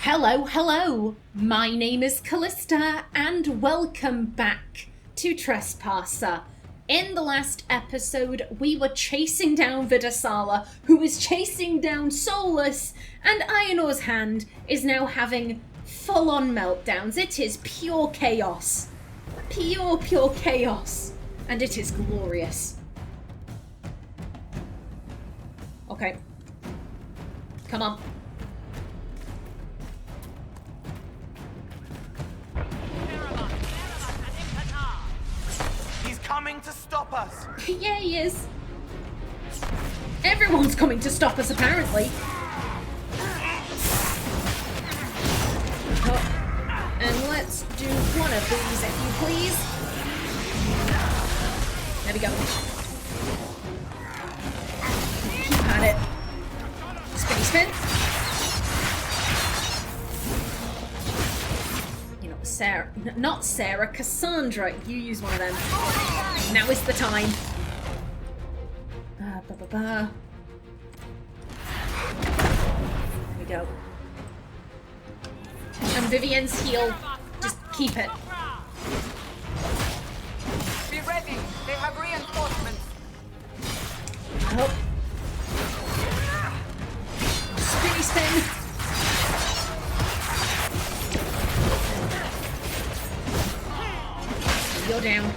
Hello, my name is Callista and welcome back to Trespasser. In the last episode, we were chasing down Viddasala, who was chasing down Solas, and Aenor's hand is now having full-on meltdowns. It is pure chaos. Pure chaos. And it is glorious. Okay. Come on. Coming to stop us. Yeah, he is. Everyone's coming to stop us, apparently. Oh. And let's do one of these, if you please. There we go. Keep at it. Spinny spin. Sarah, not Sarah, Cassandra, you use one of them. Now is the time. There we go. And Vivian's heal, just keep it. Be ready, they have reinforcements. Oh. Spinny spin. You're down.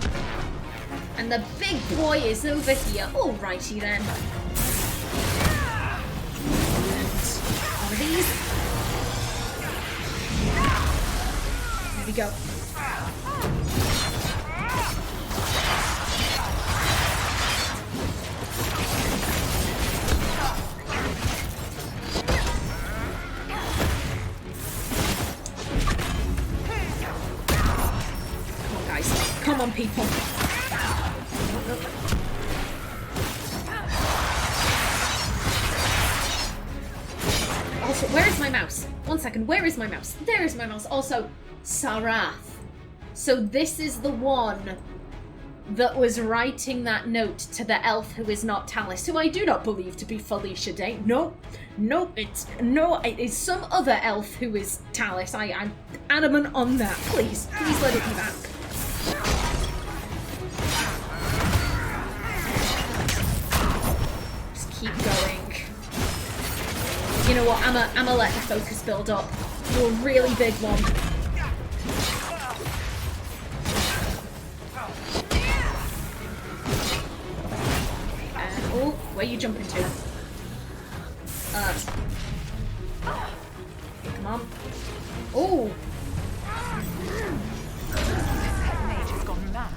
And the big boy is over here. Alrighty then. And one of these. There we go. Come on, people. Also, where is my mouse? 1 second, where is my mouse? There is my mouse. Also, Sarath. So this is the one that was writing that note to the elf who is not Talis, who I do not believe to be Felicia Day. Nope, it is some other elf who is Talis. I'm adamant on that. Please let it be back. Keep going. You know what? I'ma let the focus build up to a really big one. And oh, where are you jumping to? Come on. Oh. Mage has gone mad.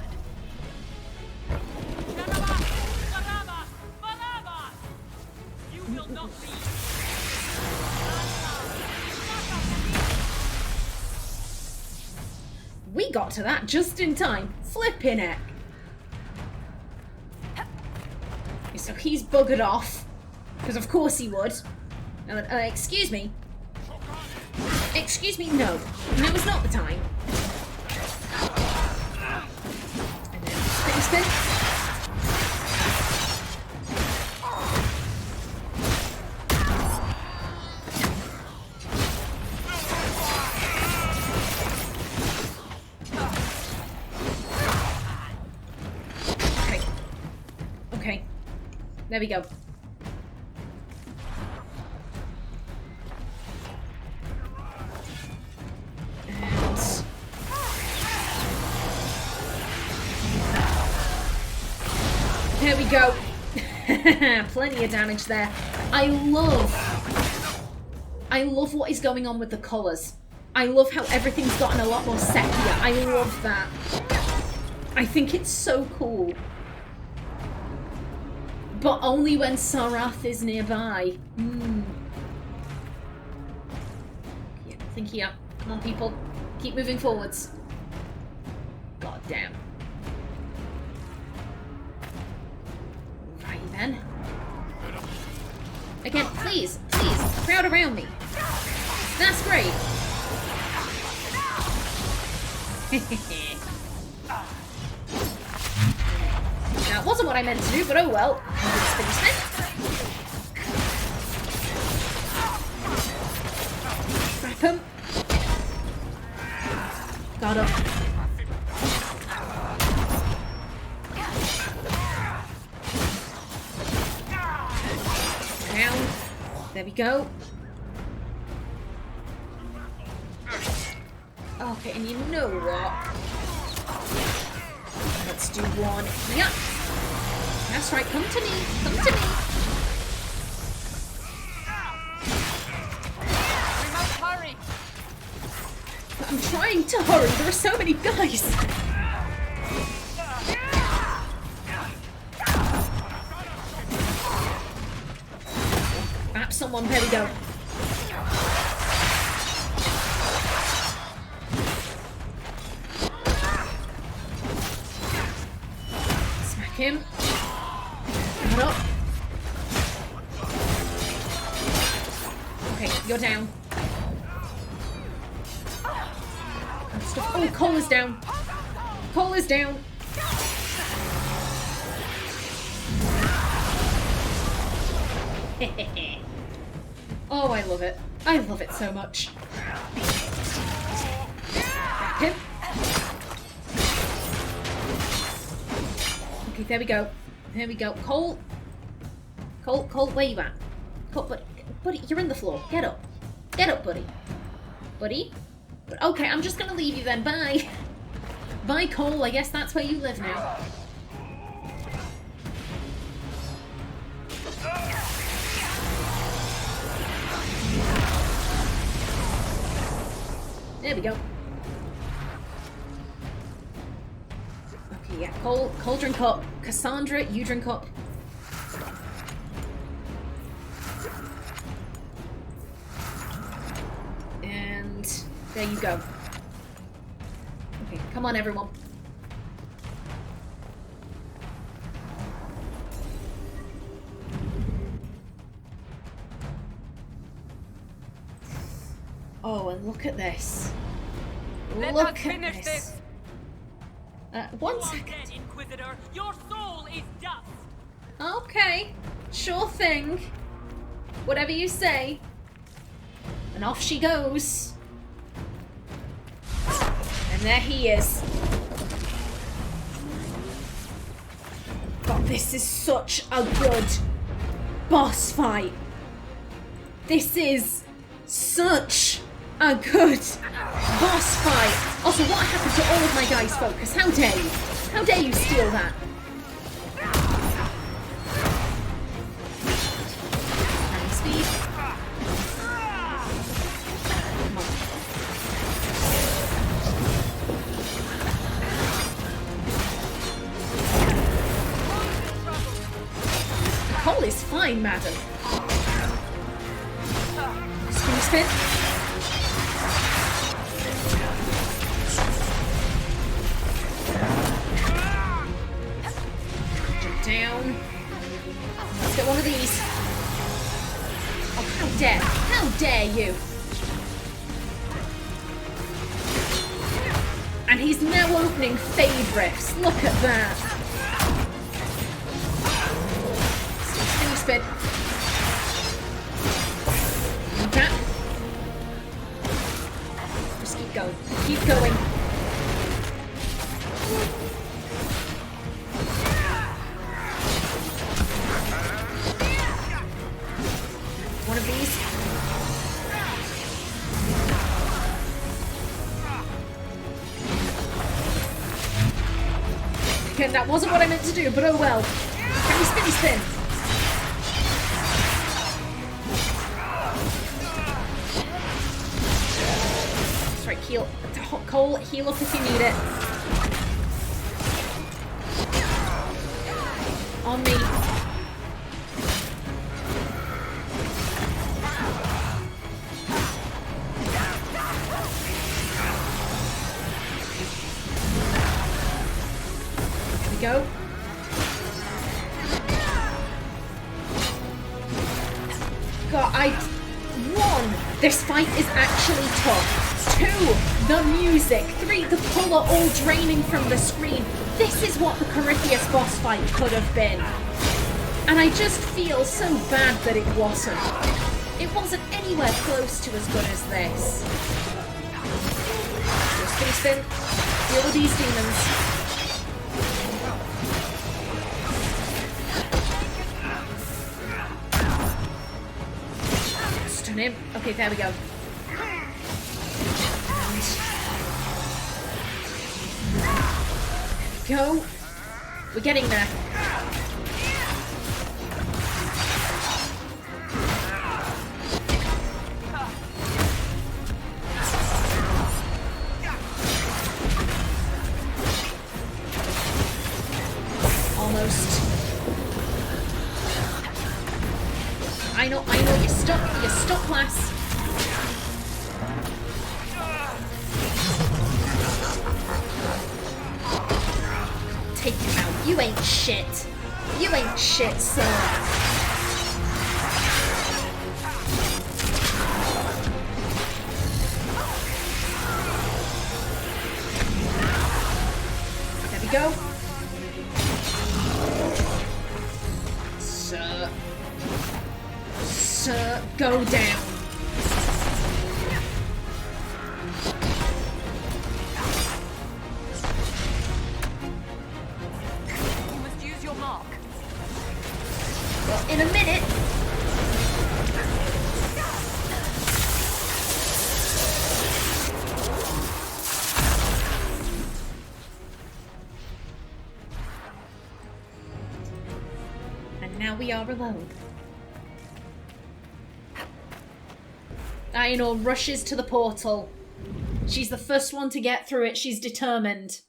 We got to that just in time. Flipping it. So he's buggered off. Because of course he would. Excuse me. Excuse me, no. Now is not the time. And then spin. Okay. There we go. There we go. Plenty of damage there. I love what is going on with the colours. I love how everything's gotten a lot more sepia. I love that. I think it's so cool. But only when Sarath is nearby. Yeah, think here. Come on, people. Keep moving forwards. God damn. Right then. Again, please, crowd around me. That's great. That wasn't what I meant to do, but oh well. Wrap him. Got him. Down. There we go. Okay, and you know what? Let's do one. Yeah. That's right. Come to me. Come to me. We must hurry. I'm trying to hurry. There are so many guys. Bap someone. There we go. Smack him. Got up. Okay, you're down. Oh, Cowl is down. Cowl is down. Oh, I love it. I love it so much. Back him. Okay, there we go. There we go. Cowl. Cowl, where you at? Cowl, buddy, you're in the floor. Get up. Get up, buddy. Buddy? Okay, I'm just gonna leave you then. Bye. Bye, Cowl. I guess that's where you live now. There we go. Okay, yeah. Cowl, drink up. Cassandra, you drink up. And there you go. Okay, come on, everyone. Oh, and look at this. Let Look us finish at this. One You are second. dead, Inquisitor. Your soul is dust. Okay, sure thing. Whatever you say. And off she goes. And there he is. God, this is such a good boss fight. This is such a good boss fight. Also, what happened to all of my guys' focus? How dare you? How dare you steal that? Having speed. Come on. Cowl is fine, madam. Spin. Jump down. Let's get one of these. Oh, how dare you? And he's now opening favourites. Look at that. Spin. Okay. Just keep going. Keep going. One of these. Okay, that wasn't what I meant to do, but oh well. Can we spinny spin? That's right, heal. Cowl, heal up if you need it. On me. Go. God, one, this fight is actually tough. 2, the music. 3, the colour all draining from the screen. This is what the Corypheus boss fight could have been. And I just feel so bad that it wasn't. It wasn't anywhere close to as good as this. Just spin. Deal with these demons. Stun him. Okay, there we go. Go. We're getting there. Almost. I know, you're stuck, lass. Take him out. You ain't shit. You ain't shit, sir. There we go. Sir, go down. In a minute. And now we are alone. Aenor rushes to the portal. She's the first one to get through it. She's determined.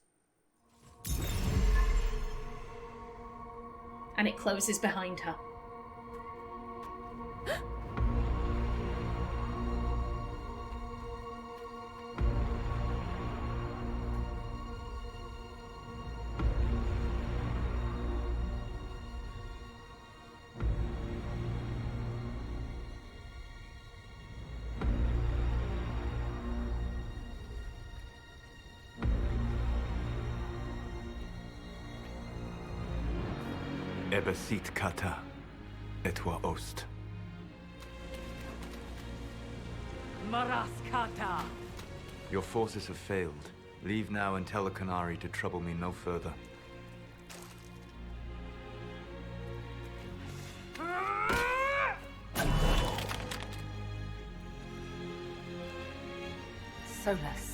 And it closes behind her. Ebesit kata, etwa ost. Maraskata. Your forces have failed. Leave now and tell the Qunari to trouble me no further. Solas.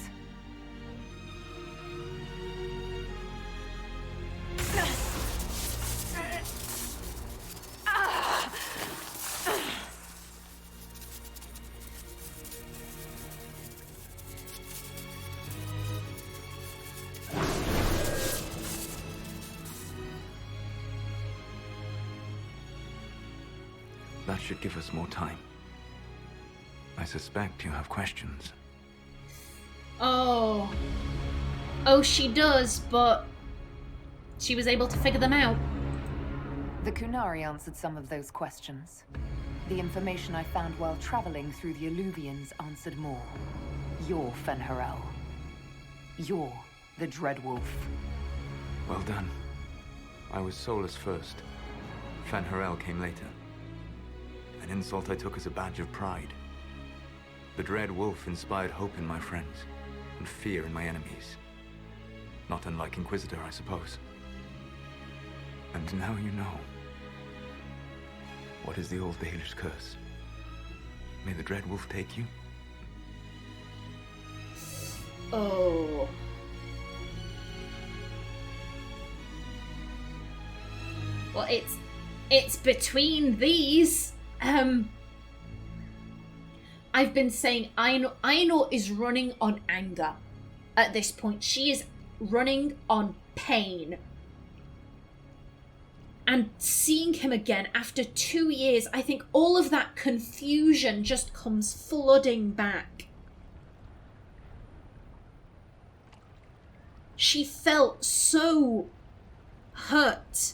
That should give us more time. I suspect you have questions. Oh. Oh, she does, but she was able to figure them out. The Qunari answered some of those questions. The information I found while traveling through the eluvians answered more. You're Fen'Harel. You're the Dreadwolf. Well done. I was Solas first. Fen'Harel came later. An insult I took as a badge of pride. The Dread Wolf inspired hope in my friends, and fear in my enemies. Not unlike Inquisitor, I suppose. And now you know. What is the old Baelish curse? May the Dread Wolf take you? Oh. Well, it's between these. I've been saying Aenor is running on anger at this point. She is running on pain. And seeing him again after 2 years, I think all of that confusion just comes flooding back. She felt so hurt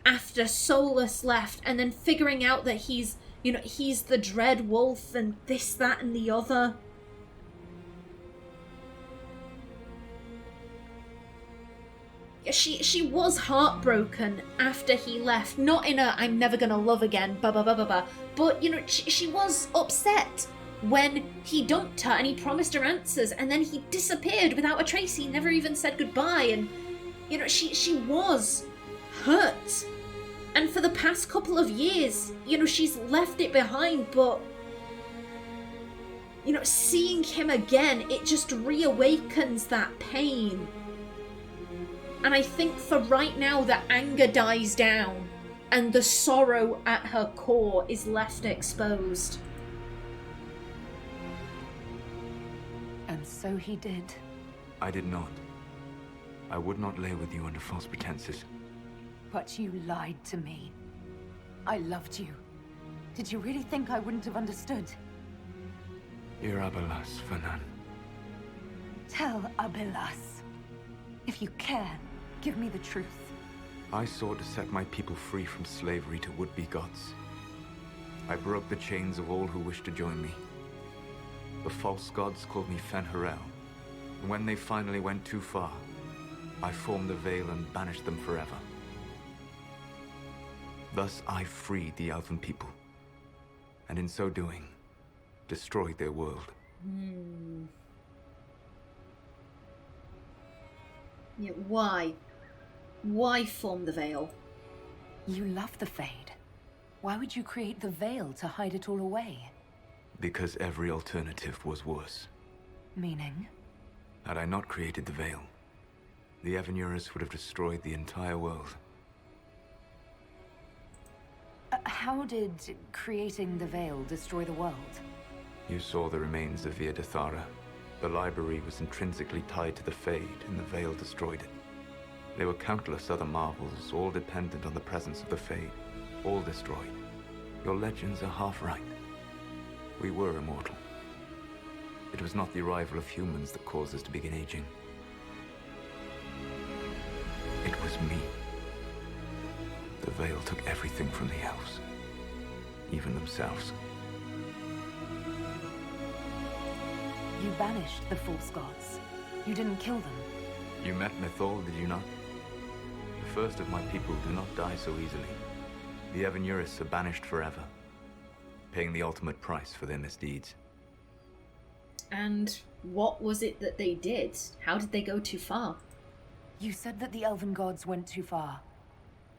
after Solas left, and then figuring out that he's the Dread Wolf and this, that, and the other. She was heartbroken after he left. Not in a I'm never gonna love again, But, you know, she was upset when he dumped her and he promised her answers, and then he disappeared without a trace. He never even said goodbye, and, you know, she was hurt. And for the past couple of years, you know, she's left it behind, but, you know, seeing him again, it just reawakens that pain. And I think for right now, the anger dies down, and the sorrow at her core is left exposed. And so he did. I did not. I would not lay with you under false pretenses. But you lied to me. I loved you. Did you really think I wouldn't have understood? Ir Abelas, Fanan. Tell Abelas. If you care, give me the truth. I sought to set my people free from slavery to would-be gods. I broke the chains of all who wished to join me. The false gods called me Fen'Harel, and when they finally went too far, I formed the Veil and banished them forever. Thus I freed the elven people, and in so doing, destroyed their world. Yeah, why? Why form the Veil? You love the Fade. Why would you create the Veil to hide it all away? Because every alternative was worse. Meaning? Had I not created the Veil, the Aenor would have destroyed the entire world. How did creating the Veil destroy the world? You saw the remains of Viddasala. The library was intrinsically tied to the Fade, and the Veil destroyed it. There were countless other marvels, all dependent on the presence of the Fade, all destroyed. Your legends are half right. We were immortal. It was not the arrival of humans that caused us to begin aging. It was me. The Veil took everything from the elves, even themselves. You banished the false gods. You didn't kill them. You met Mythol, did you not? The first of my people do not die so easily. The Aenor are banished forever, paying the ultimate price for their misdeeds. And what was it that they did? How did they go too far? You said that the elven gods went too far.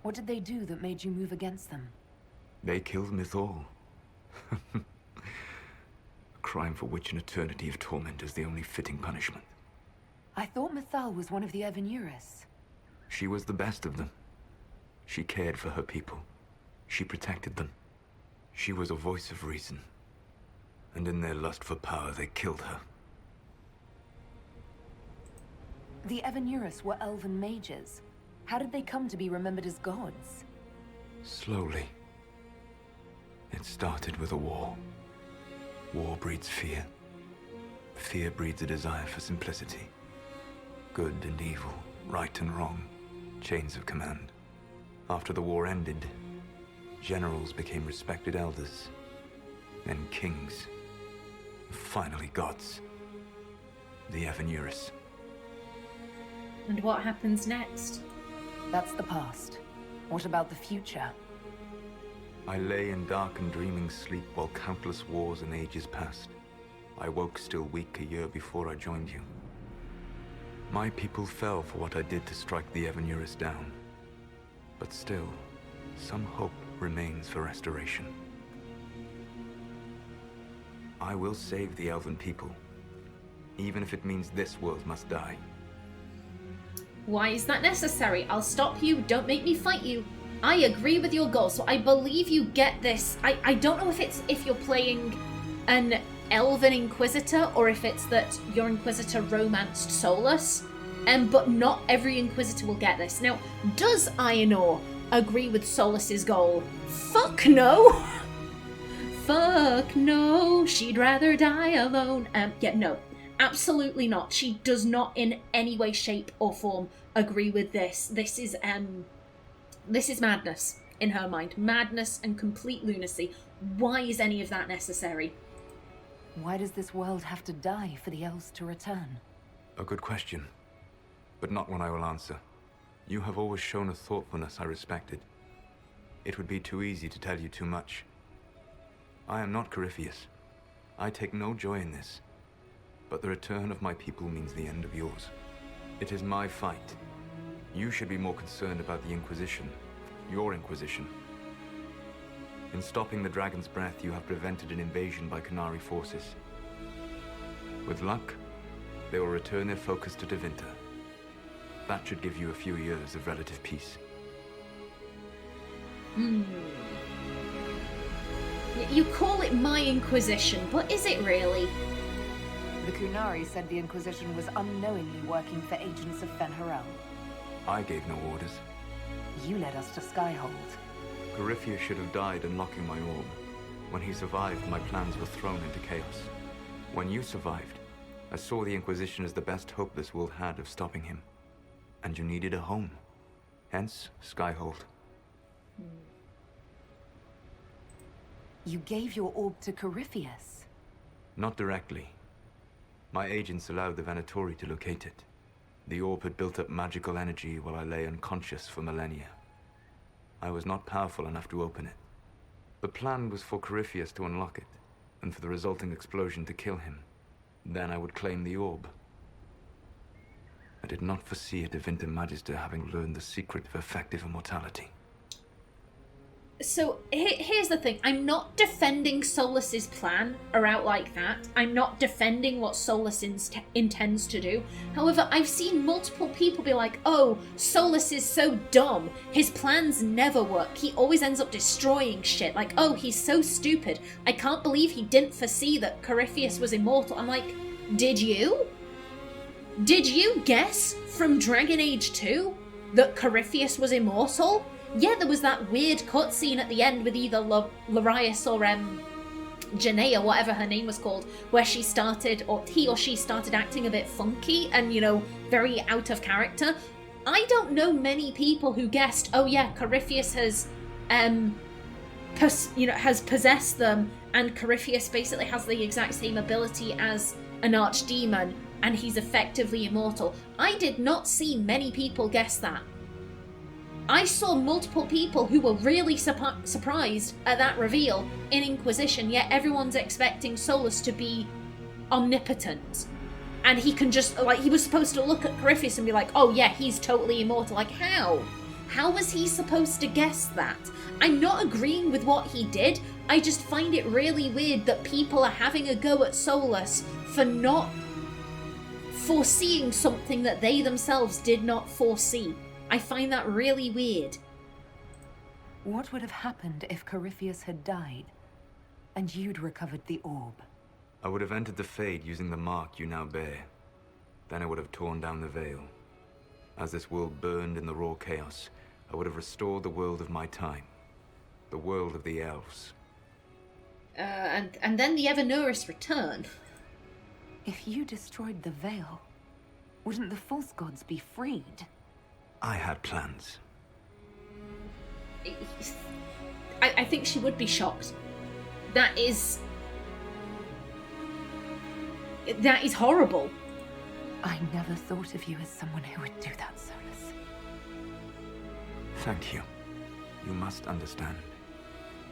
What did they do that made you move against them? They killed Mythol. A crime for which an eternity of torment is the only fitting punishment. I thought Mythal was one of the Aenor. She was the best of them. She cared for her people. She protected them. She was a voice of reason. And in their lust for power, they killed her. The Aenor were elven mages. How did they come to be remembered as gods? Slowly. It started with a war. War breeds fear. Fear breeds a desire for simplicity. Good and evil, right and wrong, chains of command. After the war ended, generals became respected elders, then kings, finally gods. The Aenor. And what happens next? That's the past. What about the future? I lay in dark and dreaming sleep while countless wars and ages passed. I woke still weak a year before I joined you. My people fell for what I did to strike the Aenor down. But still, some hope remains for restoration. I will save the elven people, even if it means this world must die. Why is that necessary? I'll stop you. Don't make me fight you. I agree with your goal, so I believe you get this. I don't know if you're playing an elven Inquisitor or if it's that your Inquisitor romanced Solas, but not every Inquisitor will get this. Now, does Aenor agree with Solas's goal? Fuck no! Fuck no! She'd rather die alone. Yeah, no. Absolutely not. She does not in any way, shape, or form agree with this. This is madness in her mind. Madness and complete lunacy. Why is any of that necessary? Why does this world have to die for the elves to return? A good question, but not one I will answer. You have always shown a thoughtfulness I respected. It would be too easy to tell you too much. I am not Corypheus. I take no joy in this. But the return of my people means the end of yours. It is my fight. You should be more concerned about the Inquisition. Your Inquisition. In stopping the Dragon's Breath, you have prevented an invasion by Qunari forces. With luck, they will return their focus to Tevinter. That should give you a few years of relative peace. You call it my Inquisition, but is it really? The Qunari said the Inquisition was unknowingly working for agents of Fen'Harel. I gave no orders. You led us to Skyhold. Corypheus should have died unlocking my orb. When he survived, my plans were thrown into chaos. When you survived, I saw the Inquisition as the best hope this world had of stopping him. And you needed a home. Hence, Skyhold. You gave your orb to Corypheus? Not directly. My agents allowed the Venatori to locate it. The orb had built up magical energy while I lay unconscious for millennia. I was not powerful enough to open it. The plan was for Corypheus to unlock it, and for the resulting explosion to kill him. Then I would claim the orb. I did not foresee a Tevinter Magister having learned the secret of effective immortality. So here's the thing. I'm not defending Solas's plan or out like that. I'm not defending what Solas intends to do. However, I've seen multiple people be like, oh, Solas is so dumb. His plans never work. He always ends up destroying shit. Like, oh, he's so stupid. I can't believe he didn't foresee that Corypheus was immortal. I'm like, did you? Did you guess from Dragon Age 2 that Corypheus was immortal? Yeah, there was that weird cutscene at the end with either Larius or Janaea, whatever her name was called, where she started, or he or she started acting a bit funky and, you know, very out of character. I don't know many people who guessed, oh yeah, Corypheus has, has possessed them, and Corypheus basically has the exact same ability as an archdemon, and he's effectively immortal. I did not see many people guess that. I saw multiple people who were really surprised at that reveal in Inquisition, yet everyone's expecting Solas to be omnipotent. And he can just, like, he was supposed to look at Corypheus and be like, oh yeah, he's totally immortal. Like, how? How was he supposed to guess that? I'm not agreeing with what he did, I just find it really weird that people are having a go at Solas for not foreseeing something that they themselves did not foresee. I find that really weird. What would have happened if Corypheus had died, and you'd recovered the orb? I would have entered the Fade using the mark you now bear. Then I would have torn down the veil. As this world burned in the raw chaos, I would have restored the world of my time. The world of the elves. And then the Evernuris return. If you destroyed the veil, wouldn't the false gods be freed? I had plans. I think she would be shocked. That is horrible. I never thought of you as someone who would do that, Solas. Thank you. You must understand.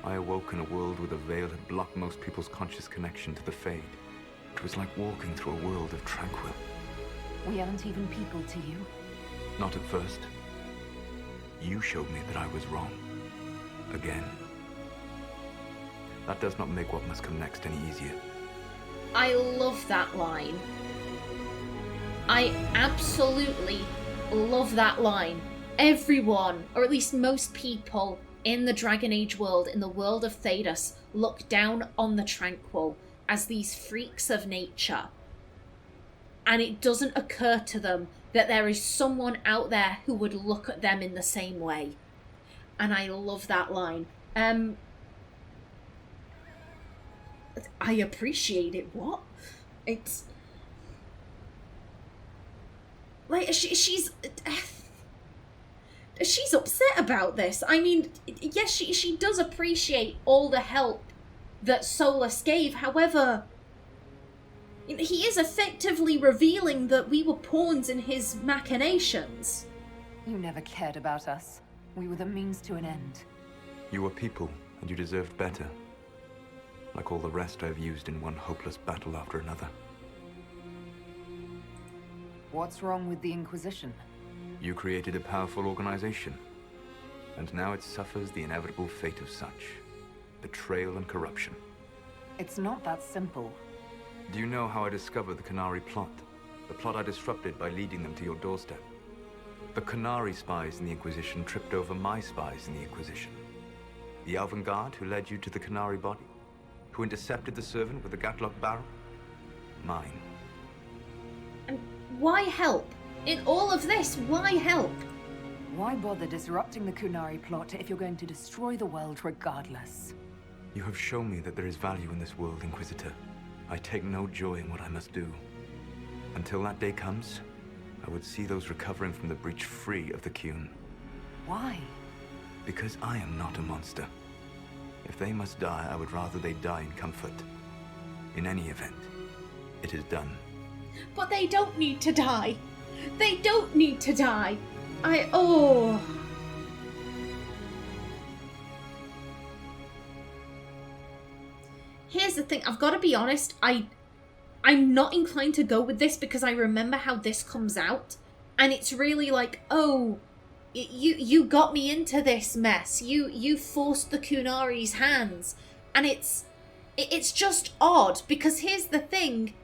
I awoke in a world where the veil had blocked most people's conscious connection to the Fade. It was like walking through a world of tranquil. We aren't even people to you. Not at first. You showed me that I was wrong. Again. That does not make what must come next any easier. I love that line. I absolutely love that line. Everyone, or at least most people in the Dragon Age world, in the world of Thedas, look down on the Tranquil as these freaks of nature. And it doesn't occur to them that there is someone out there who would look at them in the same way. And I love that line. I appreciate it. What? It's like she's upset about this. I mean, yes, she does appreciate all the help that Solas gave. However, he is effectively revealing that we were pawns in his machinations. You never cared about us. We were the means to an end. You were people, and you deserved better. like all the rest I've used in one hopeless battle after another. What's wrong with the Inquisition? You created a powerful organization, and now it suffers the inevitable fate of such. Betrayal and corruption. It's not that simple. Do you know how I discovered the Qunari plot? The plot I disrupted by leading them to your doorstep. The Qunari spies in the Inquisition tripped over my spies in the Inquisition. The Elven Guard who led you to the Qunari body? Who intercepted the servant with the Gatlock barrel? Mine. And why help? In all of this, why help? Why bother disrupting the Qunari plot if you're going to destroy the world regardless? You have shown me that there is value in this world, Inquisitor. I take no joy in what I must do. Until that day comes, I would see those recovering from the breach free of the Qun. Why? Because I am not a monster. If they must die, I would rather they die in comfort. In any event, it is done. But they don't need to die. They don't need to die. Here's the thing, I've got to be honest, I'm not inclined to go with this because I remember how this comes out, and it's really like, oh, you got me into this mess. You forced the Qunari's hands, and it's just odd because here's the thing,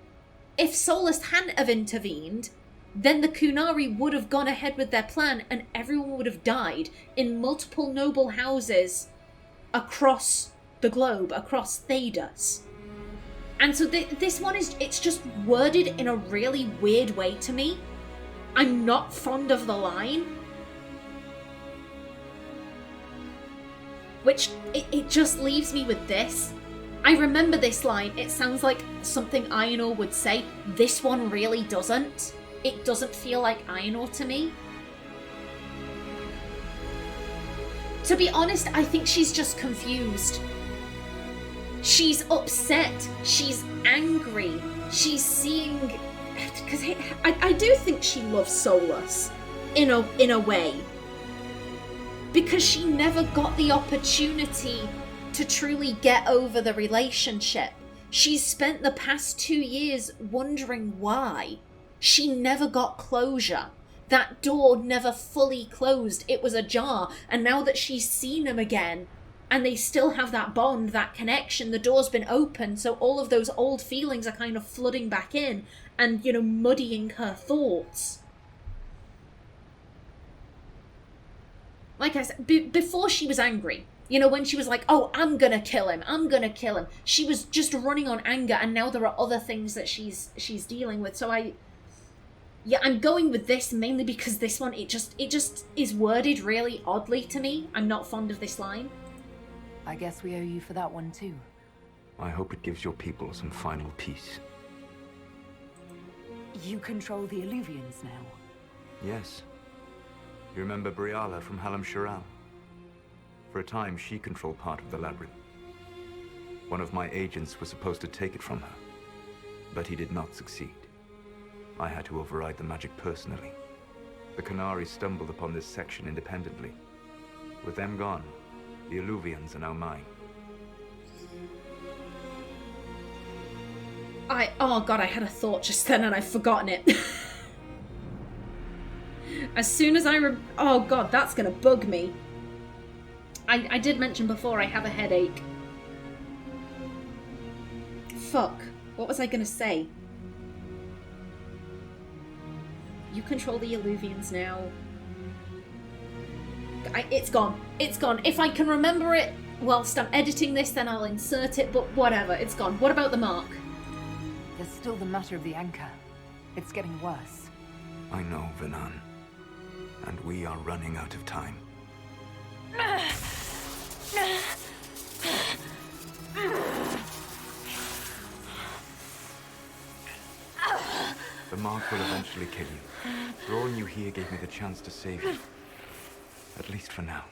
if Solas hadn't have intervened, then the Qunari would have gone ahead with their plan, and everyone would have died in multiple noble houses across the globe, across Thedas. And so this one it's just worded in a really weird way to me. I'm not fond of the line. Which, it just leaves me with this. I remember this line, it sounds like something Aenor would say. This one really doesn't. It doesn't feel like Aenor to me. To be honest, I think she's just confused. She's upset. She's angry. She's seeing... Because I do think she loves Solas, in a way. Because she never got the opportunity to truly get over the relationship. She's spent the past 2 years wondering why. She never got closure. That door never fully closed. It was ajar. And now that she's seen him again, and they still have that bond, that connection, the door's been opened, so all of those old feelings are kind of flooding back in and, muddying her thoughts. Like I said, before she was angry, when she was like, oh, I'm gonna kill him, she was just running on anger, and now there are other things that she's dealing with. So I'm going with this mainly because this one, it just is worded really oddly to me. I'm not fond of this line. I guess we owe you for that one too. I hope it gives your people some final peace. You control the eluvians now? Yes. You remember Briala from Halam-Sharal? For a time, she controlled part of the labyrinth. One of my agents was supposed to take it from her, but he did not succeed. I had to override the magic personally. The Qunari stumbled upon this section independently. With them gone, the eluvians are now mine. Oh god, I had a thought just then and I've forgotten it. As soon as oh god, that's gonna bug me. I did mention before I have a headache. Fuck. What was I gonna say? You control the eluvians now. It's gone. It's gone. If I can remember it whilst I'm editing this, then I'll insert it, but whatever. It's gone. What about the mark? There's still the matter of the anchor. It's getting worse. I know, Venan. And we are running out of time. The mark will eventually kill you. Drawing you here gave me the chance to save you. At least for now.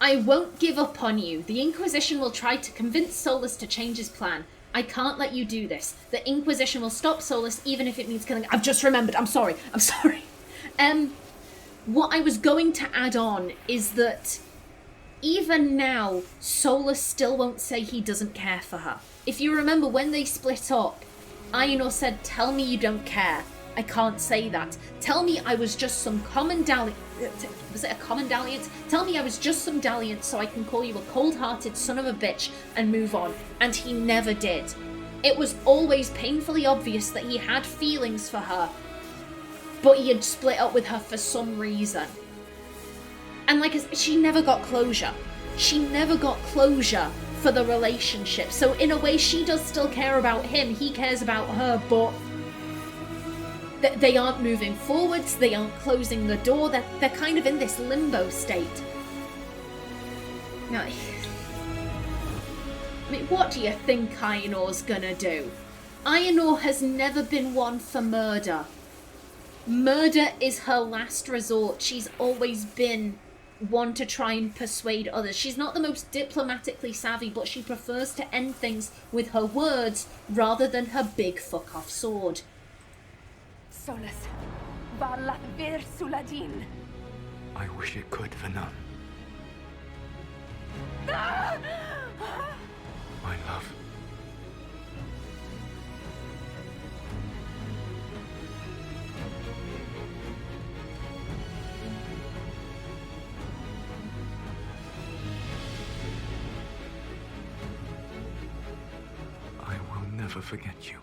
I won't give up on you. The Inquisition will try to convince Solas to change his plan. I can't let you do this. The Inquisition will stop Solas even if it means killing... I've just remembered. I'm sorry. What I was going to add on is that even now, Solas still won't say he doesn't care for her. If you remember, when they split up, Aenor said, "Tell me you don't care. I can't say that. Tell me I was just some common dalliance." Was it a common dalliance? Tell me I was just some dalliance so I can call you a cold-hearted son of a bitch and move on. And he never did. It was always painfully obvious that he had feelings for her, but he had split up with her for some reason. And she never got closure. She never got closure for the relationship. So in a way, she does still care about him. He cares about her, but they aren't moving forwards. They aren't closing the door. They're kind of in this limbo state. Now, I mean, what do you think Aenor's gonna do? Aenor has never been one for murder. Murder is her last resort. She's always been one to try and persuade others. She's not the most diplomatically savvy, but she prefers to end things with her words rather than her big fuck-off sword. Solas, Varla Vir Suladin. I wish it could, Venom. My love. I will never forget you.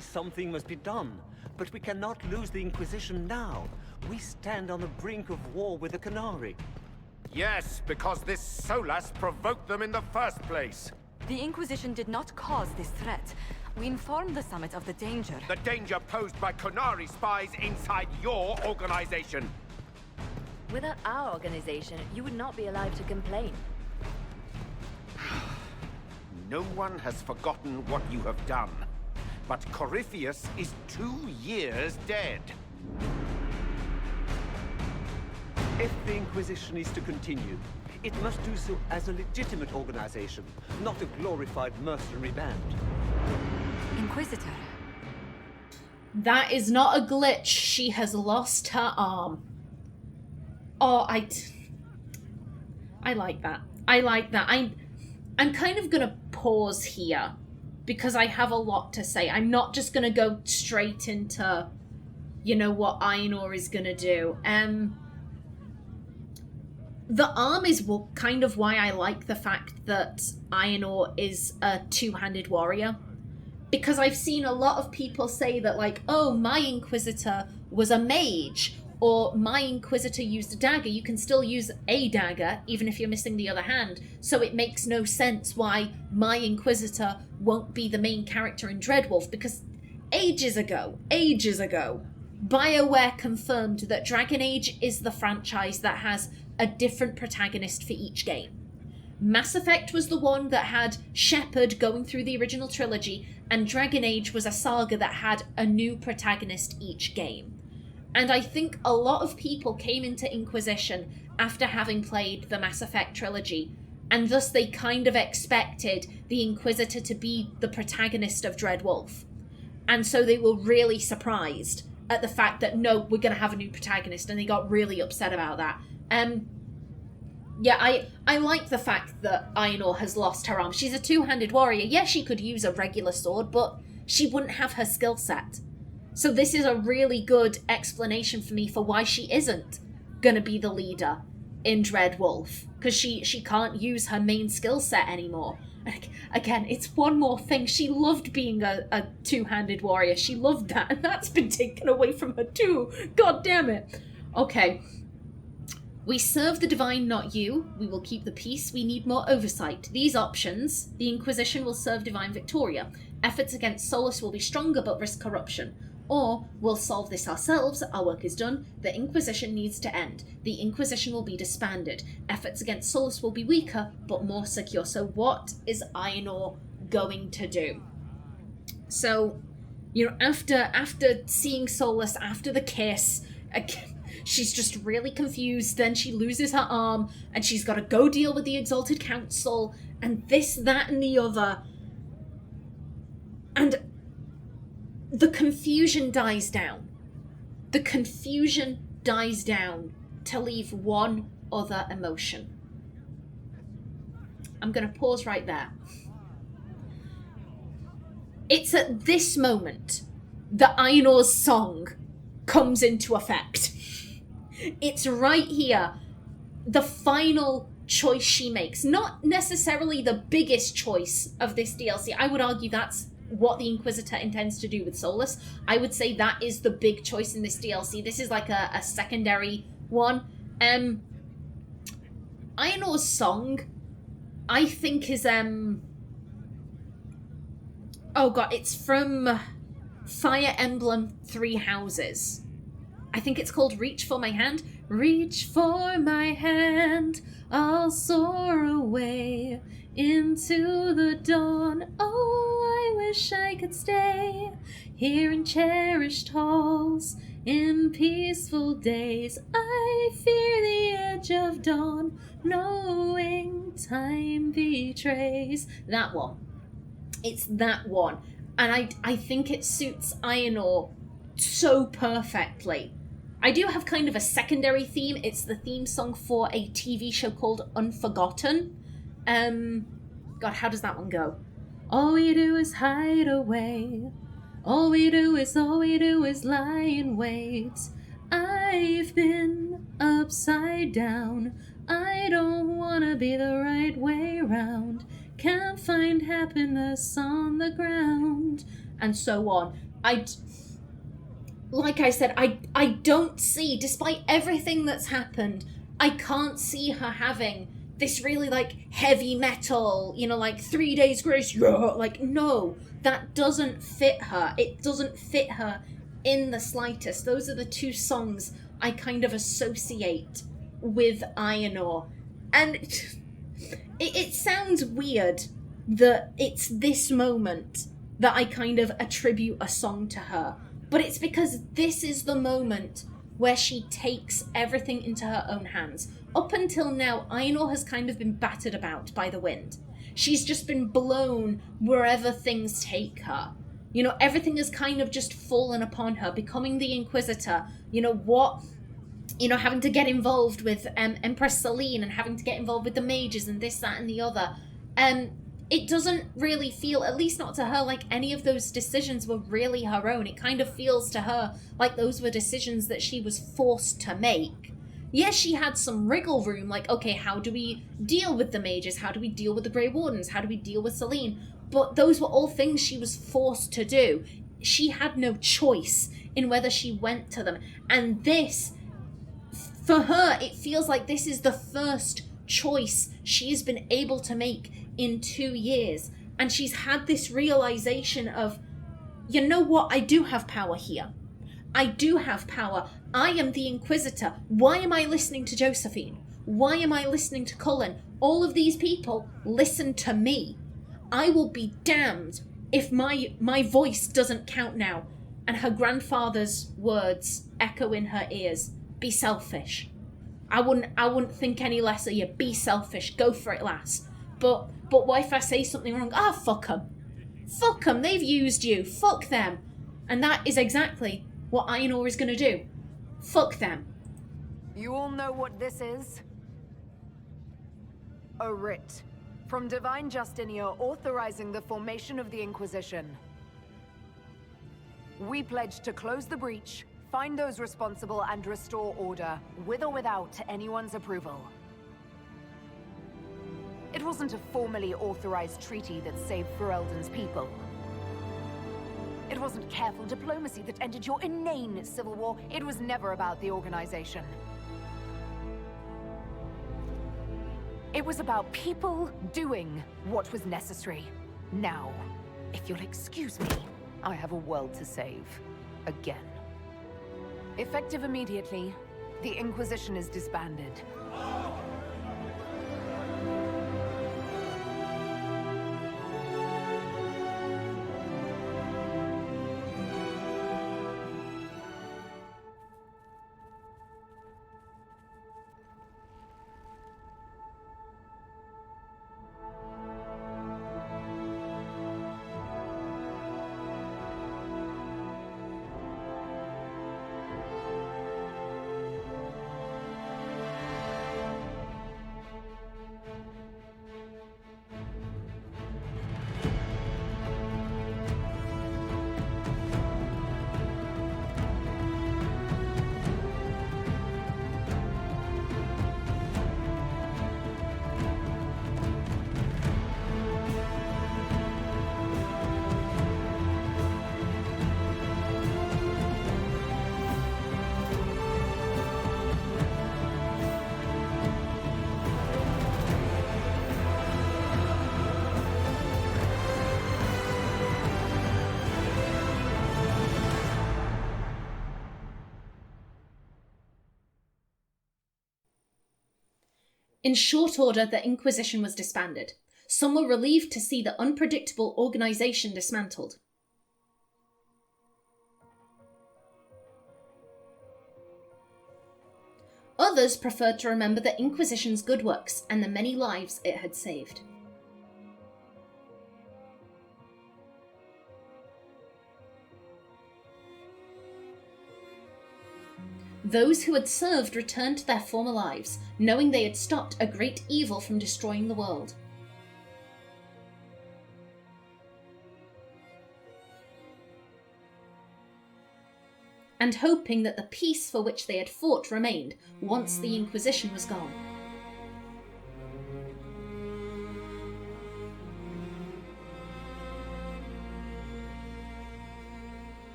Something must be done, but we cannot lose the Inquisition now. We stand on the brink of war with the Qunari. Yes, because this Solas provoked them in the first place. The Inquisition did not cause this threat. We informed the Summit of the danger. The danger posed by Qunari spies inside your organization. Without our organization, you would not be allowed to complain. No one has forgotten what you have done. But Corypheus is 2 years dead. If the Inquisition is to continue, it must do so as a legitimate organization, not a glorified mercenary band. Inquisitor. That is not a glitch. She has lost her arm. Oh, I like that. I like that. I'm kind of gonna pause here because I have a lot to say. I'm not just gonna go straight into, you know, what Aenor is gonna do. The arm is kind of why I like the fact that Aenor is a two-handed warrior. Because I've seen a lot of people say that, like, oh, my Inquisitor was a mage, or my Inquisitor used a dagger. You can still use a dagger, even if you're missing the other hand. So it makes no sense why my Inquisitor won't be the main character in Dreadwolf, because ages ago, BioWare confirmed that Dragon Age is the franchise that has a different protagonist for each game. Mass Effect was the one that had Shepard going through the original trilogy, and Dragon Age was a saga that had a new protagonist each game. And I think a lot of people came into Inquisition after having played the Mass Effect trilogy, and thus they kind of expected the Inquisitor to be the protagonist of Dreadwolf. And so they were really surprised at the fact that, no, we're going to have a new protagonist, and they got really upset about that. Yeah, I like the fact that Aenor has lost her arm. She's a two-handed warrior. Yeah, she could use a regular sword, but she wouldn't have her skill set. So this is a really good explanation for me for why she isn't going to be the leader in Dreadwolf, because she can't use her main skill set anymore. Again, it's one more thing. She loved being a two-handed warrior. She loved that, and that's been taken away from her too. God damn it. Okay. We serve the divine, not you. We will keep the peace. We need more oversight. These options: the Inquisition will serve divine Victoria. Efforts against Solas will be stronger but risk corruption. Or, we'll solve this ourselves. Our work is done. The Inquisition needs to end. The Inquisition will be disbanded. Efforts against Solas will be weaker but more secure. So what is Aenor going to do? So, You know, after seeing Solas, after the kiss, she's just really confused. Then she loses her arm, and she's got to go deal with the Exalted Council, and this, that, and the other. And the confusion dies down. The confusion dies down to leave one other emotion. I'm going to pause right there. It's at this moment that Aenor's song comes into effect. It's right here, the final choice she makes. Not necessarily the biggest choice of this DLC. I would argue that's what the Inquisitor intends to do with Solas. I would say that is the big choice in this DLC. This is like a secondary one. Aenor's song, I think, is oh god, it's from Fire Emblem Three Houses. I think it's called Reach for My Hand. Reach for my hand, I'll soar away into the dawn. Oh, I wish I could stay here in cherished halls, in peaceful days. I fear the edge of dawn, knowing time betrays. That one. It's that one. And I think it suits Aenor so perfectly. I do have kind of a secondary theme. It's the theme song for a TV show called Unforgotten. God, how does that one go? All we do is hide away. All we do is lie in wait. I've been upside down. I don't wanna be the right way round. Can't find happiness on the ground. And so on. Like I said, I don't see, despite everything that's happened, I can't see her having this really, like, heavy metal, you know, like, 3 days grace, yeah, like, no, that doesn't fit her. It doesn't fit her in the slightest. Those are the two songs I kind of associate with Aenor. And it sounds weird that it's this moment that I kind of attribute a song to her. But it's because this is the moment where she takes everything into her own hands. Up until now, Aenor has kind of been battered about by the wind. She's just been blown wherever things take her. You know, everything has kind of just fallen upon her, becoming the Inquisitor. You know, having to get involved with Empress Celine and having to get involved with the mages and this, that, and the other. It doesn't really feel, at least not to her, like any of those decisions were really her own. It kind of feels to her like those were decisions that she was forced to make. Yes, she had some wriggle room, like, okay, how do we deal with the mages? How do we deal with the Grey Wardens? How do we deal with Celine? But those were all things she was forced to do. She had no choice in whether she went to them. And this, for her, it feels like this is the first choice she's been able to make in 2 years. And she's had this realization of, you know what, I do have power here. I do have power. I am the Inquisitor. Why am I listening to Josephine? Why am I listening to Cullen? All of these people listen to me. I will be damned if my voice doesn't count now. And her grandfather's words echo in her ears. Be selfish. I wouldn't think any less of you. Be selfish. Go for it, lass. But what if I say something wrong? Ah, fuck them. Fuck them. They've used you. Fuck them. And that is exactly what Aenor is going to do. Fuck them. You all know what this is? A writ from Divine Justinia authorizing the formation of the Inquisition. We pledge to close the breach, find those responsible, and restore order, with or without anyone's approval. It wasn't a formally authorized treaty that saved Ferelden's people. It wasn't careful diplomacy that ended your inane civil war. It was never about the organization. It was about people doing what was necessary. Now, if you'll excuse me, I have a world to save. Again. Effective immediately, the Inquisition is disbanded. In short order, the Inquisition was disbanded. Some were relieved to see the unpredictable organisation dismantled. Others preferred to remember the Inquisition's good works and the many lives it had saved. Those who had served returned to their former lives, knowing they had stopped a great evil from destroying the world. And hoping that the peace for which they had fought remained once the Inquisition was gone.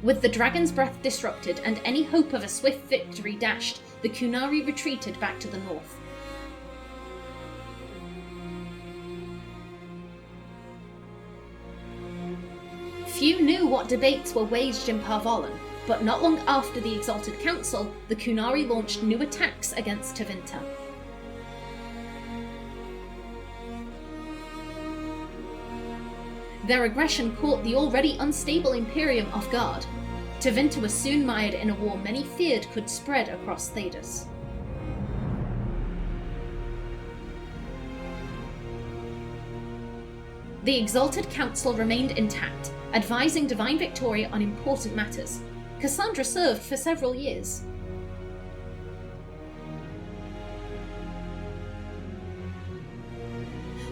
With the Dragon's Breath disrupted and any hope of a swift victory dashed, the Qunari retreated back to the north. Few knew what debates were waged in Parvolan, but not long after the Exalted Council, the Qunari launched new attacks against Tevinter. Their aggression caught the already unstable Imperium off guard. Tevinter was soon mired in a war many feared could spread across Thedas. The Exalted Council remained intact, advising Divine Victoria on important matters. Cassandra served for several years.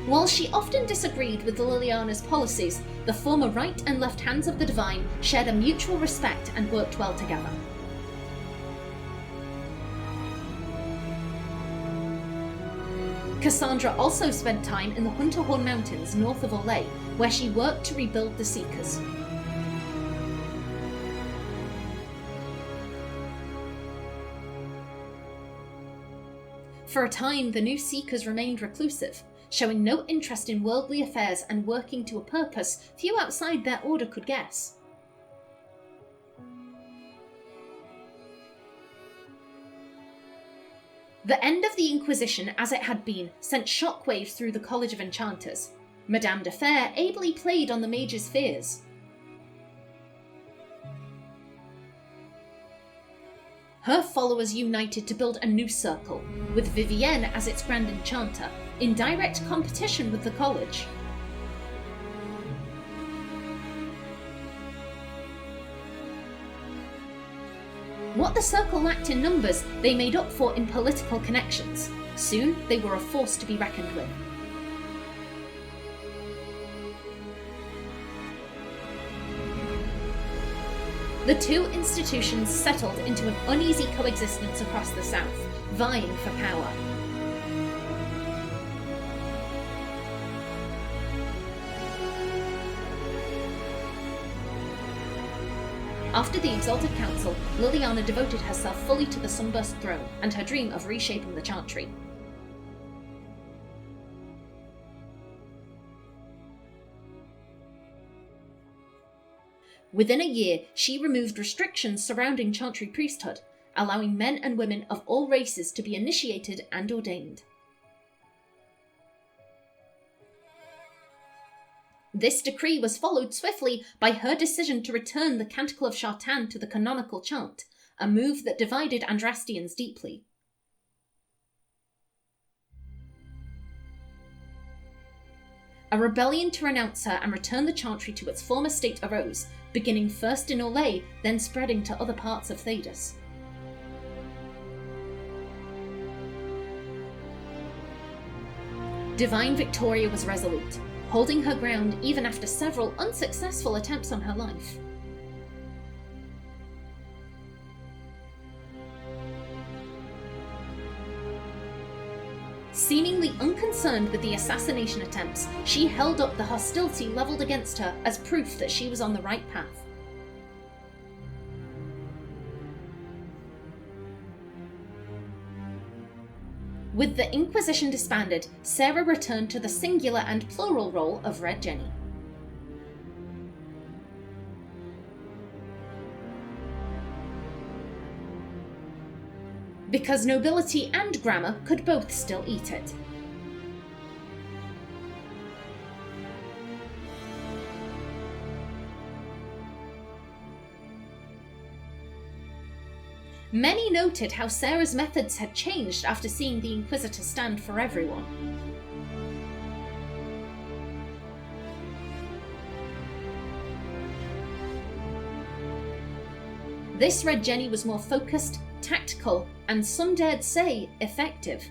While she often disagreed with Liliana's policies, the former right and left hands of the Divine shared a mutual respect and worked well together. Cassandra also spent time in the Hunterhorn Mountains north of Olay, where she worked to rebuild the Seekers. For a time, the new Seekers remained reclusive, showing no interest in worldly affairs and working to a purpose few outside their order could guess. The end of the Inquisition, as it had been, sent shockwaves through the College of Enchanters. Madame de Fer ably played on the mage's fears. Her followers united to build a new circle, with Vivienne as its Grand Enchanter, in direct competition with the college. What the circle lacked in numbers, they made up for in political connections. Soon, they were a force to be reckoned with. The two institutions settled into an uneasy coexistence across the south, vying for power. After the Exalted Council, Liliana devoted herself fully to the Sunburst throne and her dream of reshaping the Chantry. Within a year, she removed restrictions surrounding Chantry priesthood, allowing men and women of all races to be initiated and ordained. This decree was followed swiftly by her decision to return the Canticle of Shartan to the canonical chant, a move that divided Andrastians deeply. A rebellion to renounce her and return the Chantry to its former state arose, beginning first in Olay, then spreading to other parts of Thedas. Divine Victoria was resolute, holding her ground even after several unsuccessful attempts on her life. Seemingly unconcerned with the assassination attempts, she held up the hostility levelled against her as proof that she was on the right path. With the Inquisition disbanded, Sarah returned to the singular and plural role of Red Jenny. because nobility and grammar could both still eat it. Many noted how Sarah's methods had changed after seeing the Inquisitor stand for everyone. This Red Jenny was more focused, tactical, and some dared say, effective.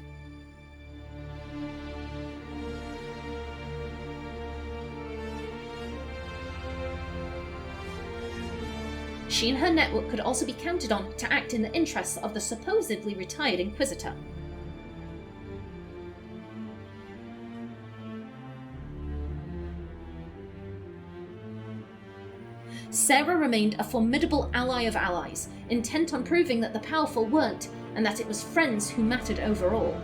She and her network could also be counted on to act in the interests of the supposedly retired Inquisitor. Sarah remained a formidable ally of allies, intent on proving that the powerful weren't, and that it was friends who mattered overall.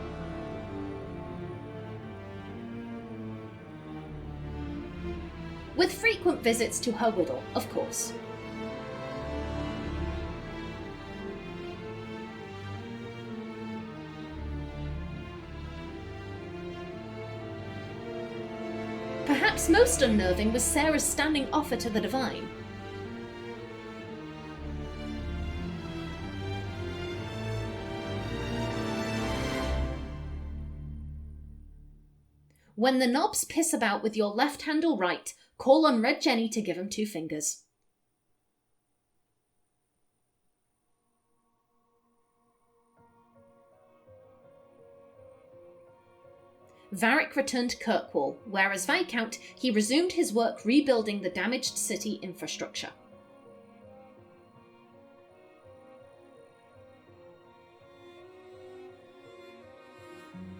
With frequent visits to her widow, of course. Perhaps most unnerving was Sarah's standing offer to the Divine. When the knobs piss about with your left hand or right, call on Red Jenny to give him 2 fingers. Varric returned to Kirkwall, where as Viscount he resumed his work rebuilding the damaged city infrastructure.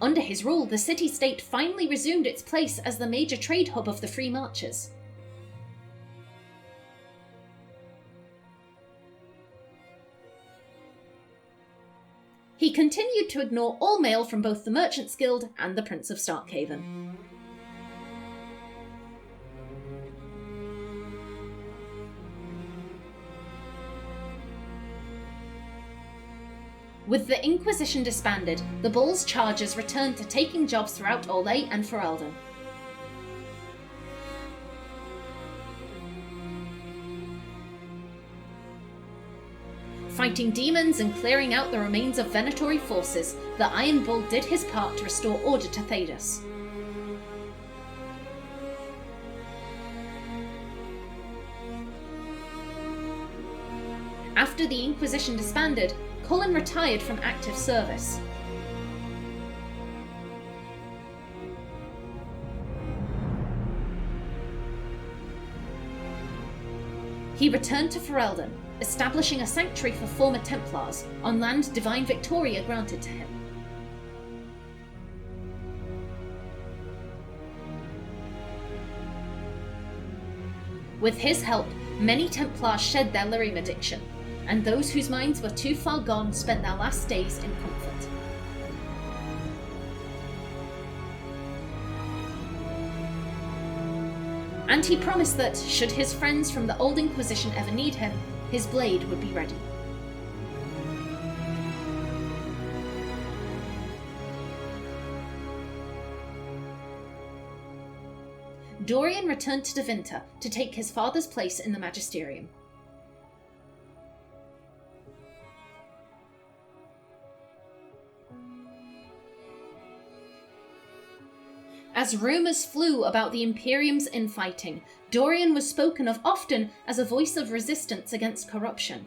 Under his rule, the city-state finally resumed its place as the major trade hub of the Free Marches. He continued to ignore all mail from both the Merchants Guild and the Prince of Starkhaven. With the Inquisition disbanded, the Bull's chargers returned to taking jobs throughout Orlais and Ferelden. Fighting demons and clearing out the remains of Venatori forces, the Iron Bull did his part to restore order to Thedas. After the Inquisition disbanded, Cullen retired from active service. He returned to Ferelden, establishing a sanctuary for former Templars on land Divine Victoria granted to him. With his help, many Templars shed their lyrium addiction, and those whose minds were too far gone spent their last days in comfort. And he promised that, should his friends from the Old Inquisition ever need him, his blade would be ready. Dorian returned to Devinter to take his father's place in the Magisterium. As rumours flew about the Imperium's infighting, Dorian was spoken of often as a voice of resistance against corruption.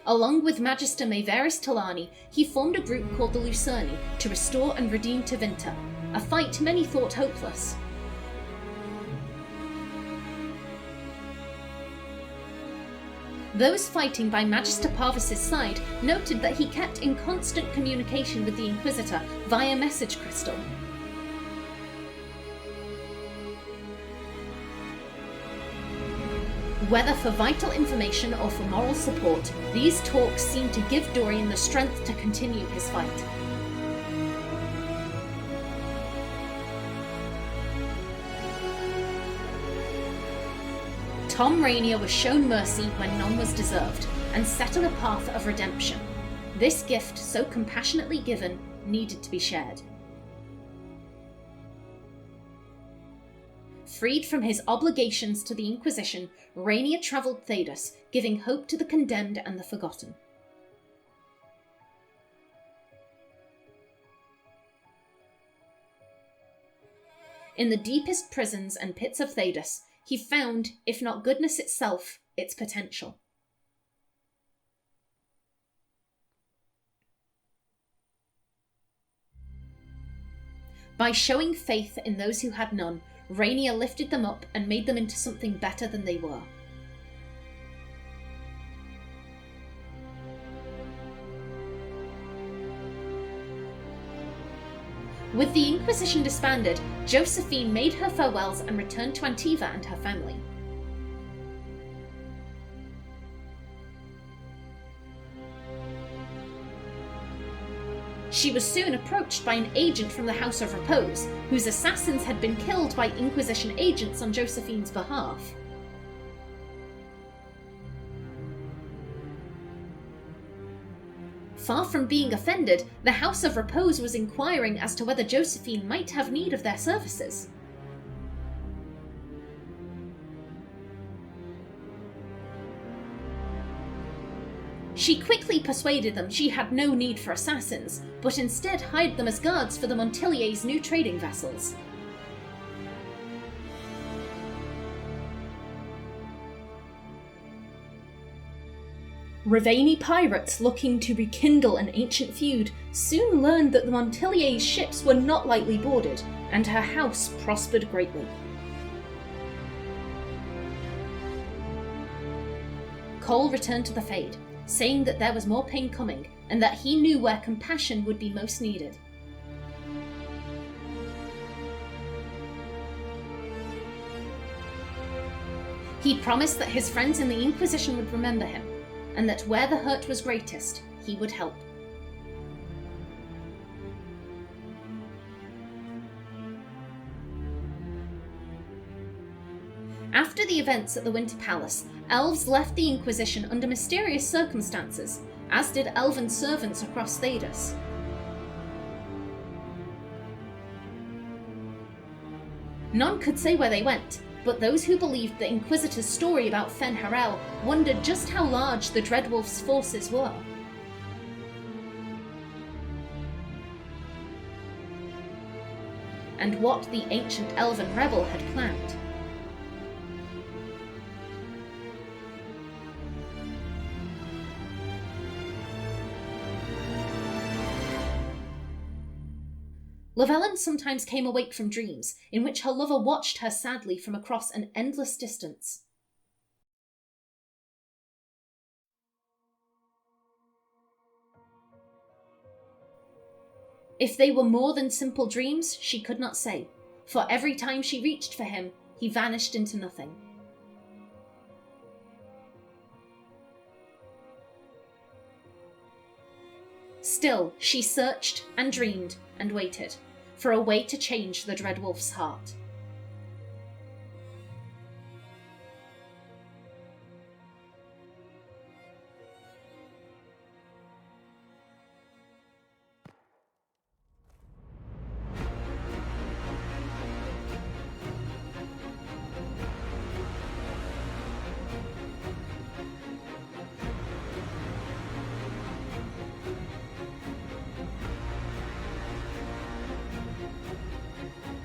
Along with Magister Maevaris Talani, he formed a group called the Lucerni to restore and redeem Tevinter, a fight many thought hopeless. Those fighting by Magister Parvis's side noted that he kept in constant communication with the Inquisitor via message crystal. Whether for vital information or for moral support, these talks seemed to give Dorian the strength to continue his fight. Tom Rainier was shown mercy when none was deserved, and set on a path of redemption. This gift, so compassionately given, needed to be shared. Freed from his obligations to the Inquisition, Rainier travelled Thedas, giving hope to the condemned and the forgotten. In the deepest prisons and pits of Thedas, he found, if not goodness itself, its potential. By showing faith in those who had none, Rainier lifted them up and made them into something better than they were. With the Inquisition disbanded, Josephine made her farewells and returned to Antiva and her family. She was soon approached by an agent from the House of Repose, whose assassins had been killed by Inquisition agents on Josephine's behalf. Far from being offended, the House of Repose was inquiring as to whether Josephine might have need of their services. She quickly persuaded them she had no need for assassins, but instead hired them as guards for the Montilier's new trading vessels. Rivani pirates looking to rekindle an ancient feud soon learned that the Montilier's ships were not lightly boarded, and her house prospered greatly. Cowl returned to the Fade, saying that there was more pain coming, and that he knew where compassion would be most needed. He promised that his friends in the Inquisition would remember him, and that where the hurt was greatest, he would help. After the events at the Winter Palace, elves left the Inquisition under mysterious circumstances, as did elven servants across Thedas. None could say where they went, but those who believed the Inquisitor's story about Fen'Harel wondered just how large the Dreadwolf's forces were. And what the ancient elven rebel had planned. Llewellyn sometimes came awake from dreams, in which her lover watched her sadly from across an endless distance. If they were more than simple dreams, she could not say, for every time she reached for him, he vanished into nothing. Still, she searched and dreamed and waited for a way to change the Dreadwolf's heart.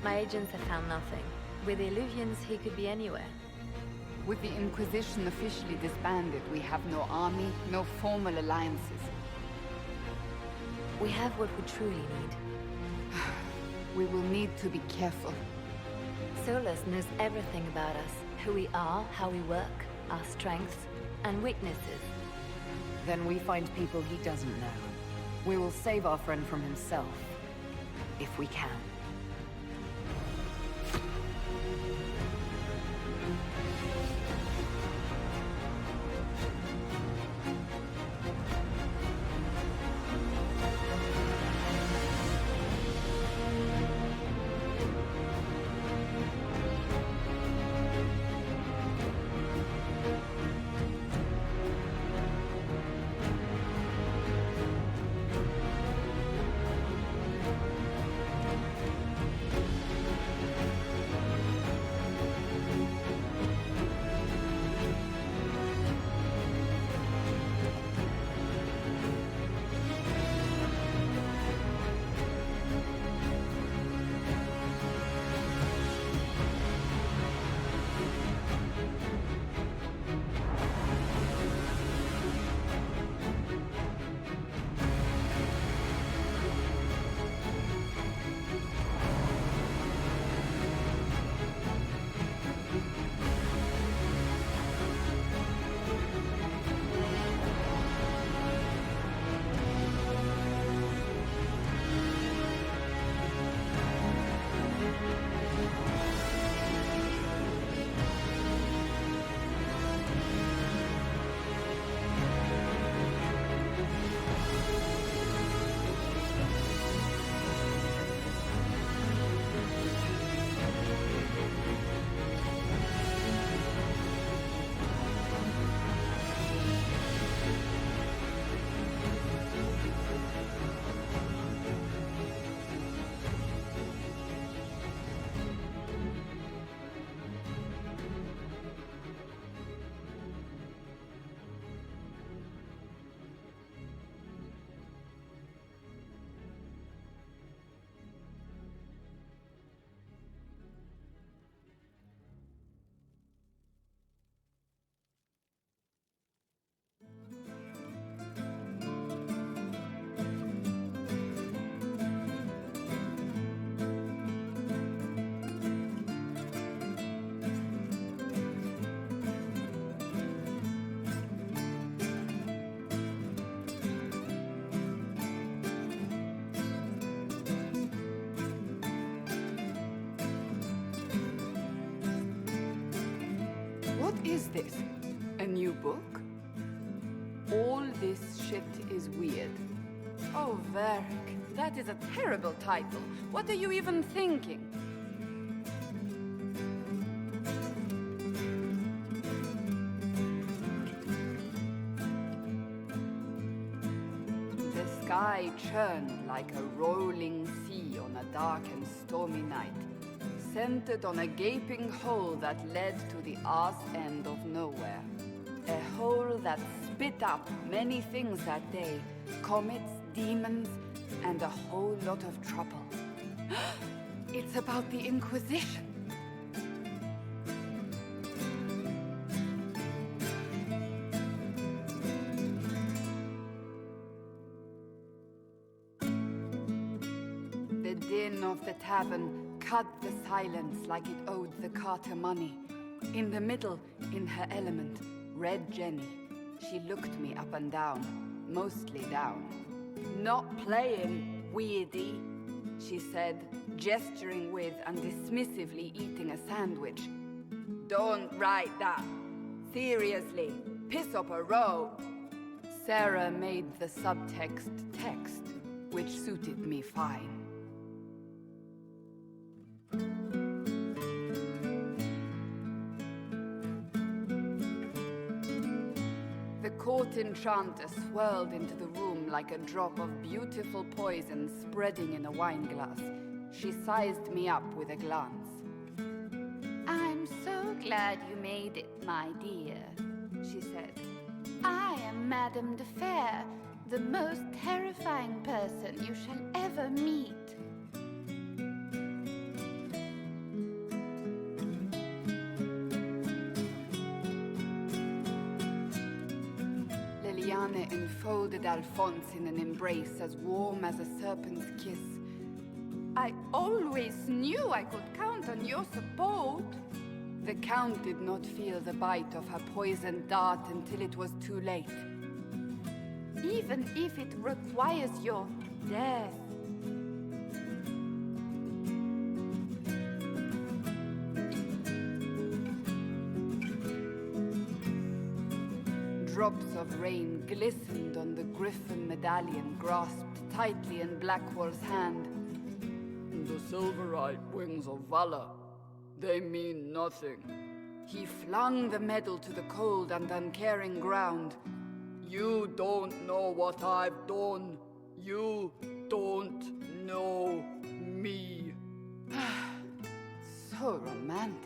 My agents have found nothing. With the eluvians, he could be anywhere. With the Inquisition officially disbanded, we have no army, no formal alliances. We have what we truly need. We will need to be careful. Solas knows everything about us. Who we are, how we work, our strengths and weaknesses. Then we find people he doesn't know. We will save our friend from himself. If we can. What is this? A new book? All this shit is weird. Oh, Varric, that is a terrible title. What are you even thinking? The sky churned like a rolling sea on a dark and stormy night, centered on a gaping hole that led to the arse end of nowhere. A hole that spit up many things that day. Comets, demons, and a whole lot of trouble. It's about the Inquisition. The din of the tavern cut the silence like it owed the carter money. In the middle, in her element, Red Jenny. She looked me up and down, mostly down. Not playing, weirdy, she said, gesturing with and dismissively eating a sandwich. Don't write that. Seriously, piss up a row. Sarah made the subtext text, which suited me fine. The court enchanter swirled into the room like a drop of beautiful poison spreading in a wineglass. She sized me up with a glance. I'm so glad you made it, my dear, she said. I am Madame de Fair, the most terrifying person you shall ever meet. Liliane enfolded Alphonse in an embrace as warm as a serpent's kiss. I always knew I could count on your support. The Count did not feel the bite of her poisoned dart until it was too late. Even if it requires your death. Drops of rain glistened on the griffin medallion grasped tightly in Blackwall's hand. The silver-eyed wings of valor, they mean nothing. He flung the medal to the cold and uncaring ground. You don't know what I've done. You don't know me. So romantic.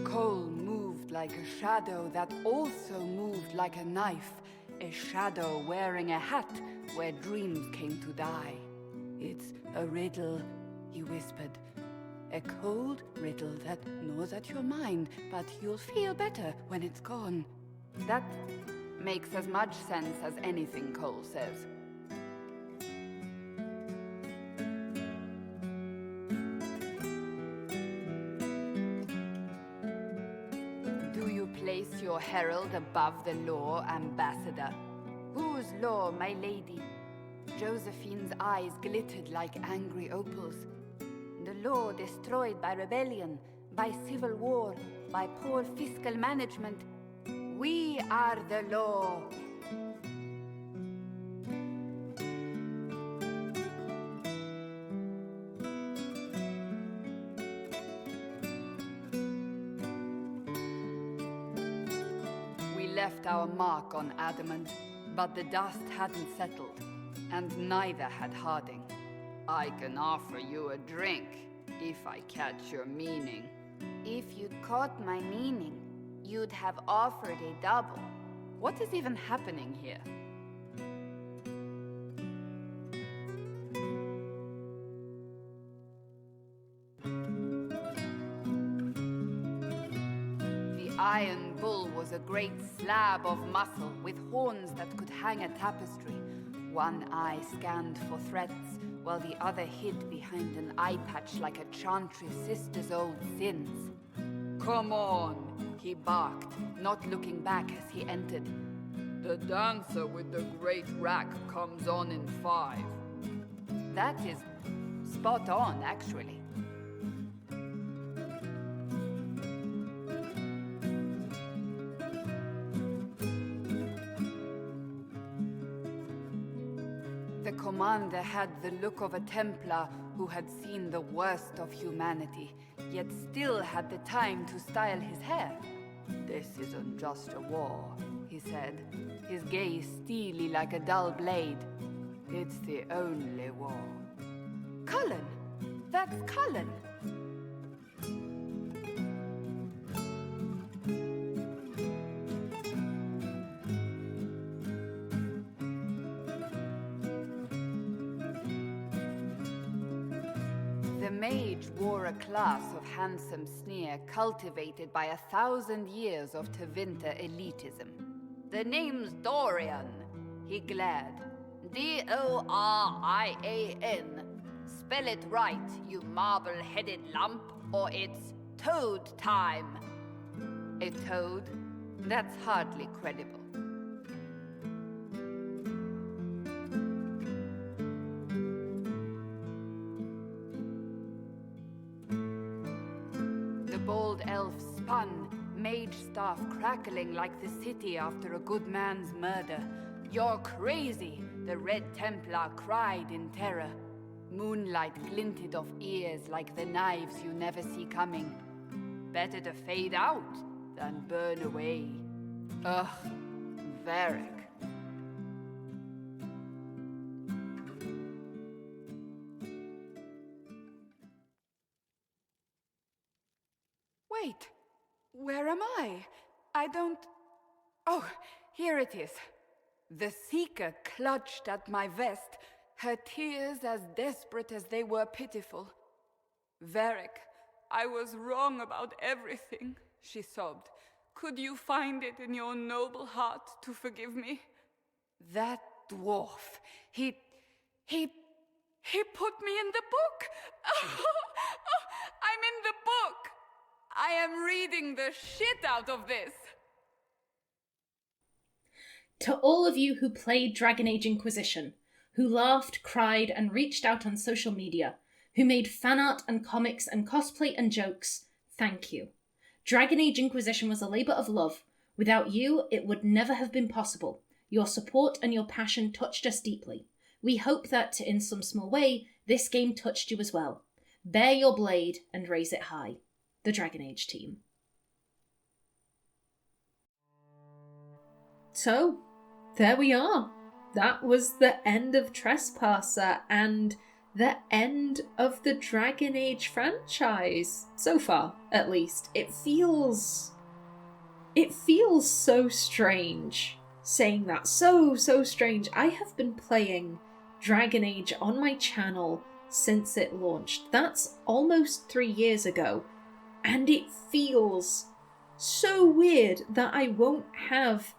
Cowl moved like a shadow that also moved like a knife. A shadow wearing a hat where dreams came to die. It's a riddle, he whispered. A cold riddle that gnaws at your mind, but you'll feel better when it's gone. That makes as much sense as anything Cowl says. Place your herald above the law, ambassador. Whose law, my lady? Josephine's eyes glittered like angry opals. The law destroyed by rebellion, by civil war, by poor fiscal management. We are the law. Left our mark on adamant, but the dust hadn't settled, and neither had Harding. I can offer you a drink, if I catch your meaning. If you'd caught my meaning, you'd have offered a double. What is even happening here? Iron Bull was a great slab of muscle with horns that could hang a tapestry. One eye scanned for threats, while the other hid behind an eye patch like a chantry sister's old sins. Come on, he barked, not looking back as he entered. The dancer with the great rack comes on in 5. That is spot on, actually. The commander had the look of a Templar who had seen the worst of humanity, yet still had the time to style his hair. "This isn't just a war," he said, his gaze steely like a dull blade. "It's the only war." Cullen! That's Cullen! The mage wore a class of handsome sneer cultivated by 1,000 years of Tevinter elitism. "The name's Dorian," he glared. D-O-R-I-A-N. Spell it right, you marble-headed lump, or it's toad time. A toad? That's hardly credible. The bold elf spun, mage staff crackling like the city after a good man's murder. "You're crazy!" the Red Templar cried in terror. Moonlight glinted off ears like the knives you never see coming. Better to fade out than burn away. Ugh, Varric. Wait, where am I? I don't... Oh, here it is. The Seeker clutched at my vest, her tears as desperate as they were pitiful. Varric, I was wrong about everything, she sobbed. Could you find it in your noble heart to forgive me? That dwarf, he put me in the book! I'm in the book! I am reading the shit out of this! To all of you who played Dragon Age Inquisition, who laughed, cried, and reached out on social media, who made fan art and comics and cosplay and jokes, thank you. Dragon Age Inquisition was a labour of love. Without you, it would never have been possible. Your support and your passion touched us deeply. We hope that, in some small way, this game touched you as well. Bear your blade and raise it high. The Dragon Age team. So, there we are. That was the end of Trespasser and the end of the Dragon Age franchise. So far, at least. It feels so strange saying that. So strange. I have been playing Dragon Age on my channel since it launched. That's almost 3 years ago. And it feels so weird that I won't have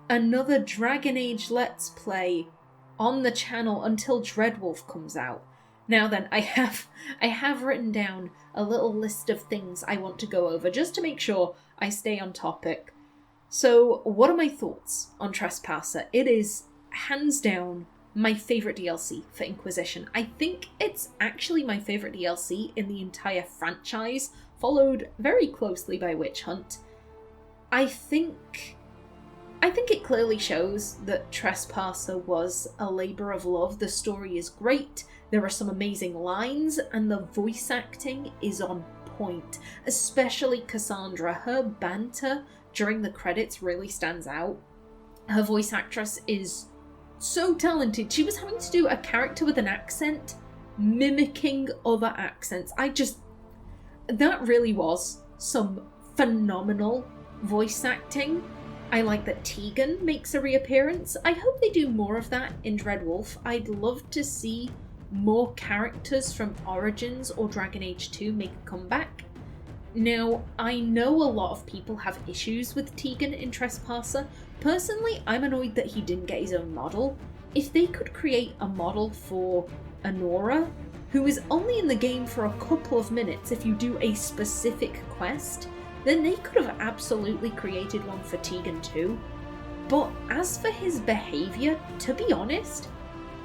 another Dragon Age Let's Play on the channel until Dreadwolf comes out. Now then, I have written down a little list of things I want to go over just to make sure I stay on topic. So, what are my thoughts on Trespasser? It is, hands down, my favourite DLC for Inquisition. I think it's actually my favourite DLC in the entire franchise, followed very closely by Witch Hunt. I think it clearly shows that Trespasser was a labour of love. The story is great, there are some amazing lines, and the voice acting is on point. Especially Cassandra. Her banter during the credits really stands out. Her voice actress is so talented. She was having to do a character with an accent, mimicking other accents. That really was some phenomenal voice acting. I like that Tegan makes a reappearance. I hope they do more of that in Dreadwolf. I'd love to see more characters from Origins or Dragon Age 2 make a comeback. Now, I know a lot of people have issues with Tegan in Trespasser. Personally, I'm annoyed that he didn't get his own model. If they could create a model for Aenor, who is only in the game for a couple of minutes if you do a specific quest, then they could have absolutely created one for Tegan too. But as for his behaviour, to be honest,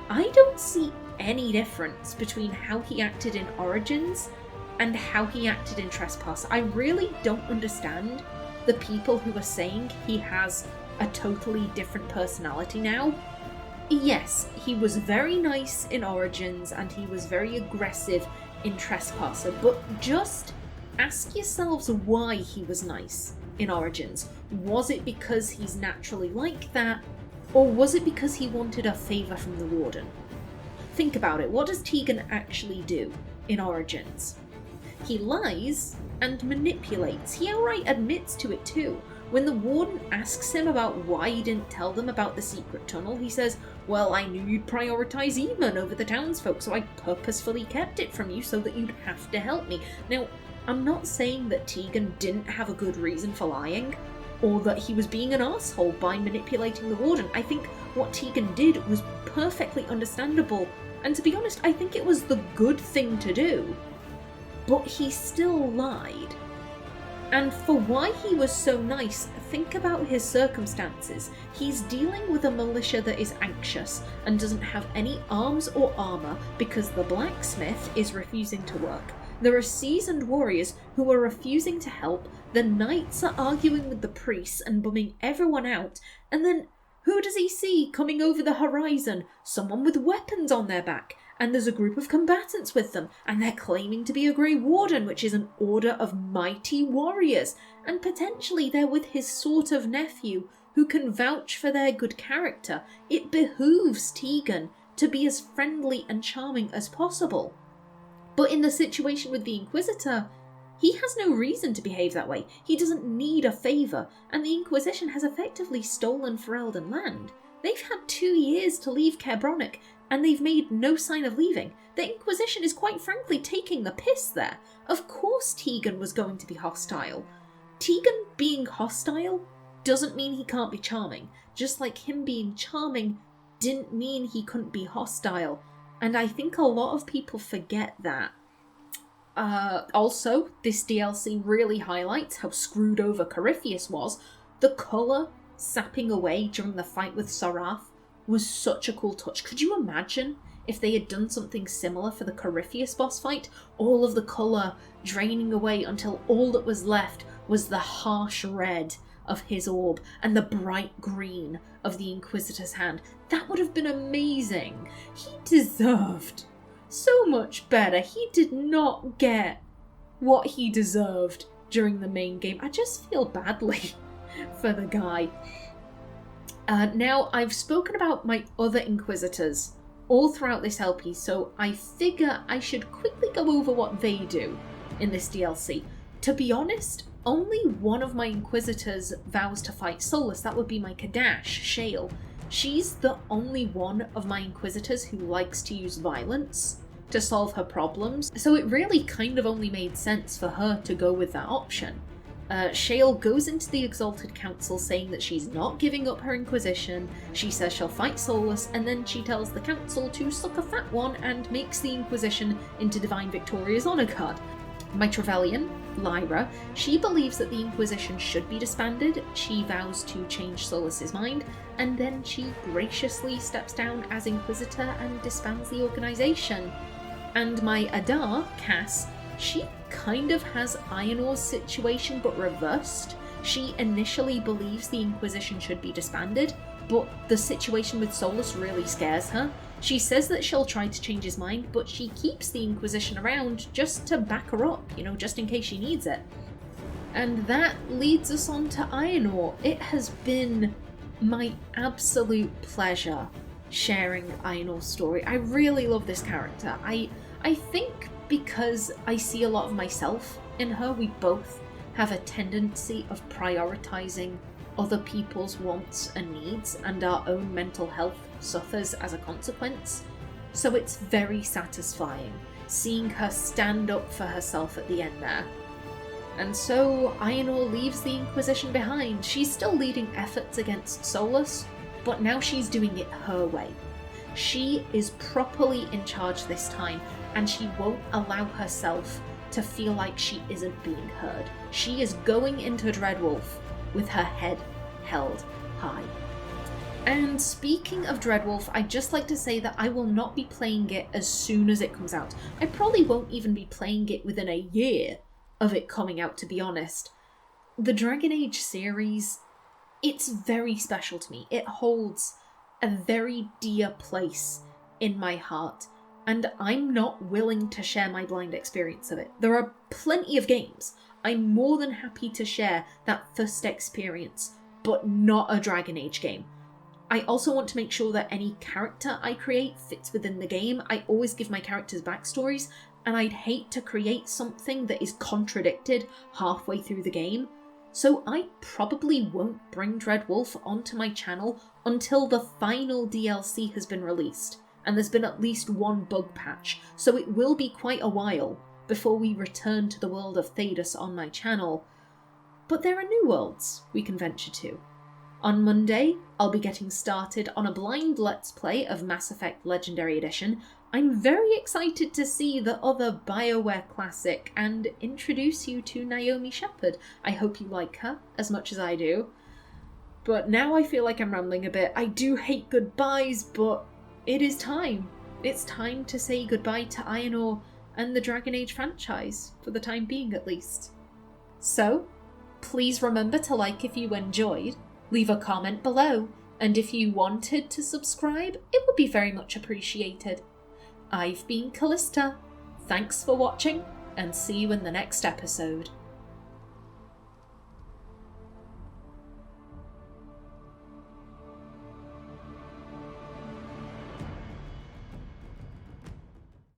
I don't see any difference between how he acted in Origins and how he acted in Trespasser. I really don't understand the people who are saying he has a totally different personality now. Yes, he was very nice in Origins and he was very aggressive in Trespasser, but just ask yourselves why he was nice in Origins. Was it because he's naturally like that, or was it because he wanted a favour from the Warden? Think about it. What does Tegan actually do in Origins? He lies and manipulates. He outright admits to it too. When the Warden asks him about why he didn't tell them about the secret tunnel, he says, well, I knew you'd prioritise Eamon over the townsfolk, so I purposefully kept it from you so that you'd have to help me. Now, I'm not saying that Tegan didn't have a good reason for lying, or that he was being an arsehole by manipulating the Warden. I think what Tegan did was perfectly understandable, and to be honest, I think it was the good thing to do. But he still lied. And for why he was so nice, think about his circumstances. He's dealing with a militia that is anxious and doesn't have any arms or armour because the blacksmith is refusing to work. There are seasoned warriors who are refusing to help, the knights are arguing with the priests and bumming everyone out, and then who does he see coming over the horizon? Someone with weapons on their back, and there's a group of combatants with them, and they're claiming to be a Grey Warden, which is an order of mighty warriors, and potentially they're with his sort of nephew, who can vouch for their good character. It behooves Tegan to be as friendly and charming as possible. But in the situation with the Inquisitor, he has no reason to behave that way. He doesn't need a favour, and the Inquisition has effectively stolen Ferelden land. They've had 2 years to leave Caer Bronach, and they've made no sign of leaving. The Inquisition is quite frankly taking the piss there. Of course Tegan was going to be hostile. Tegan being hostile doesn't mean he can't be charming, just like him being charming didn't mean he couldn't be hostile. And I think a lot of people forget that. Also, this DLC really highlights how screwed over Corypheus was. The colour sapping away during the fight with Sorath was such a cool touch. Could you imagine if they had done something similar for the Corypheus boss fight? All of the colour draining away until all that was left was the harsh red of his orb and the bright green of the Inquisitor's hand. That would have been amazing. He deserved so much better. He did not get what he deserved during the main game. I just feel badly for the guy. Now, I've spoken about my other Inquisitors all throughout this LP, so I figure I should quickly go over what they do in this DLC. To be honest, only one of my Inquisitors vows to fight Solas. That would be my Kadash, Shale. She's the only one of my Inquisitors who likes to use violence to solve her problems, so it really kind of only made sense for her to go with that option. Shale goes into the Exalted Council saying that she's not giving up her Inquisition. She says she'll fight Solas, and then she tells the Council to suck a fat one and makes the Inquisition into Divine Victoria's Honour Guard. My Trevelyan, Lyra, she believes that the Inquisition should be disbanded. She vows to change Solas's mind, and then she graciously steps down as Inquisitor and disbands the organisation. And my Adar, Cass, she kind of has Aenor's situation but reversed. She initially believes the Inquisition should be disbanded, but the situation with Solas really scares her. She says that she'll try to change his mind, but she keeps the Inquisition around just to back her up, you know, just in case she needs it. And that leads us on to Aenor. It has been my absolute pleasure sharing Aenor's story. I really love this character. I think because I see a lot of myself in her, we both have a tendency of prioritising other people's wants and needs, and our own mental health suffers as a consequence. So it's very satisfying seeing her stand up for herself at the end there. And so Aenor leaves the Inquisition behind. She's still leading efforts against Solas, but now she's doing it her way. She is properly in charge this time, and she won't allow herself to feel like she isn't being heard. She is going into Dreadwolf with her head held high. And speaking of Dreadwolf, I'd just like to say that I will not be playing it as soon as it comes out. I probably won't even be playing it within a year of it coming out, to be honest. The Dragon Age series, it's very special to me. It holds a very dear place in my heart, and I'm not willing to share my blind experience of it. There are plenty of games I'm more than happy to share that first experience, but not a Dragon Age game. I also want to make sure that any character I create fits within the game. I always give my characters backstories, and I'd hate to create something that is contradicted halfway through the game. So I probably won't bring Dreadwolf onto my channel until the final DLC has been released, and there's been at least one bug patch, so it will be quite a while before we return to the world of Thedas on my channel. But there are new worlds we can venture to. On Monday, I'll be getting started on a blind Let's Play of Mass Effect Legendary Edition. I'm very excited to see the other BioWare classic and introduce you to Naomi Shepard. I hope you like her as much as I do. But now I feel like I'm rambling a bit. I do hate goodbyes, but it is time. It's time to say goodbye to Aenor and the Dragon Age franchise, for the time being at least. So, please remember to like if you enjoyed, leave a comment below, and if you wanted to subscribe, it would be very much appreciated. I've been Callista. Thanks for watching, and see you in the next episode.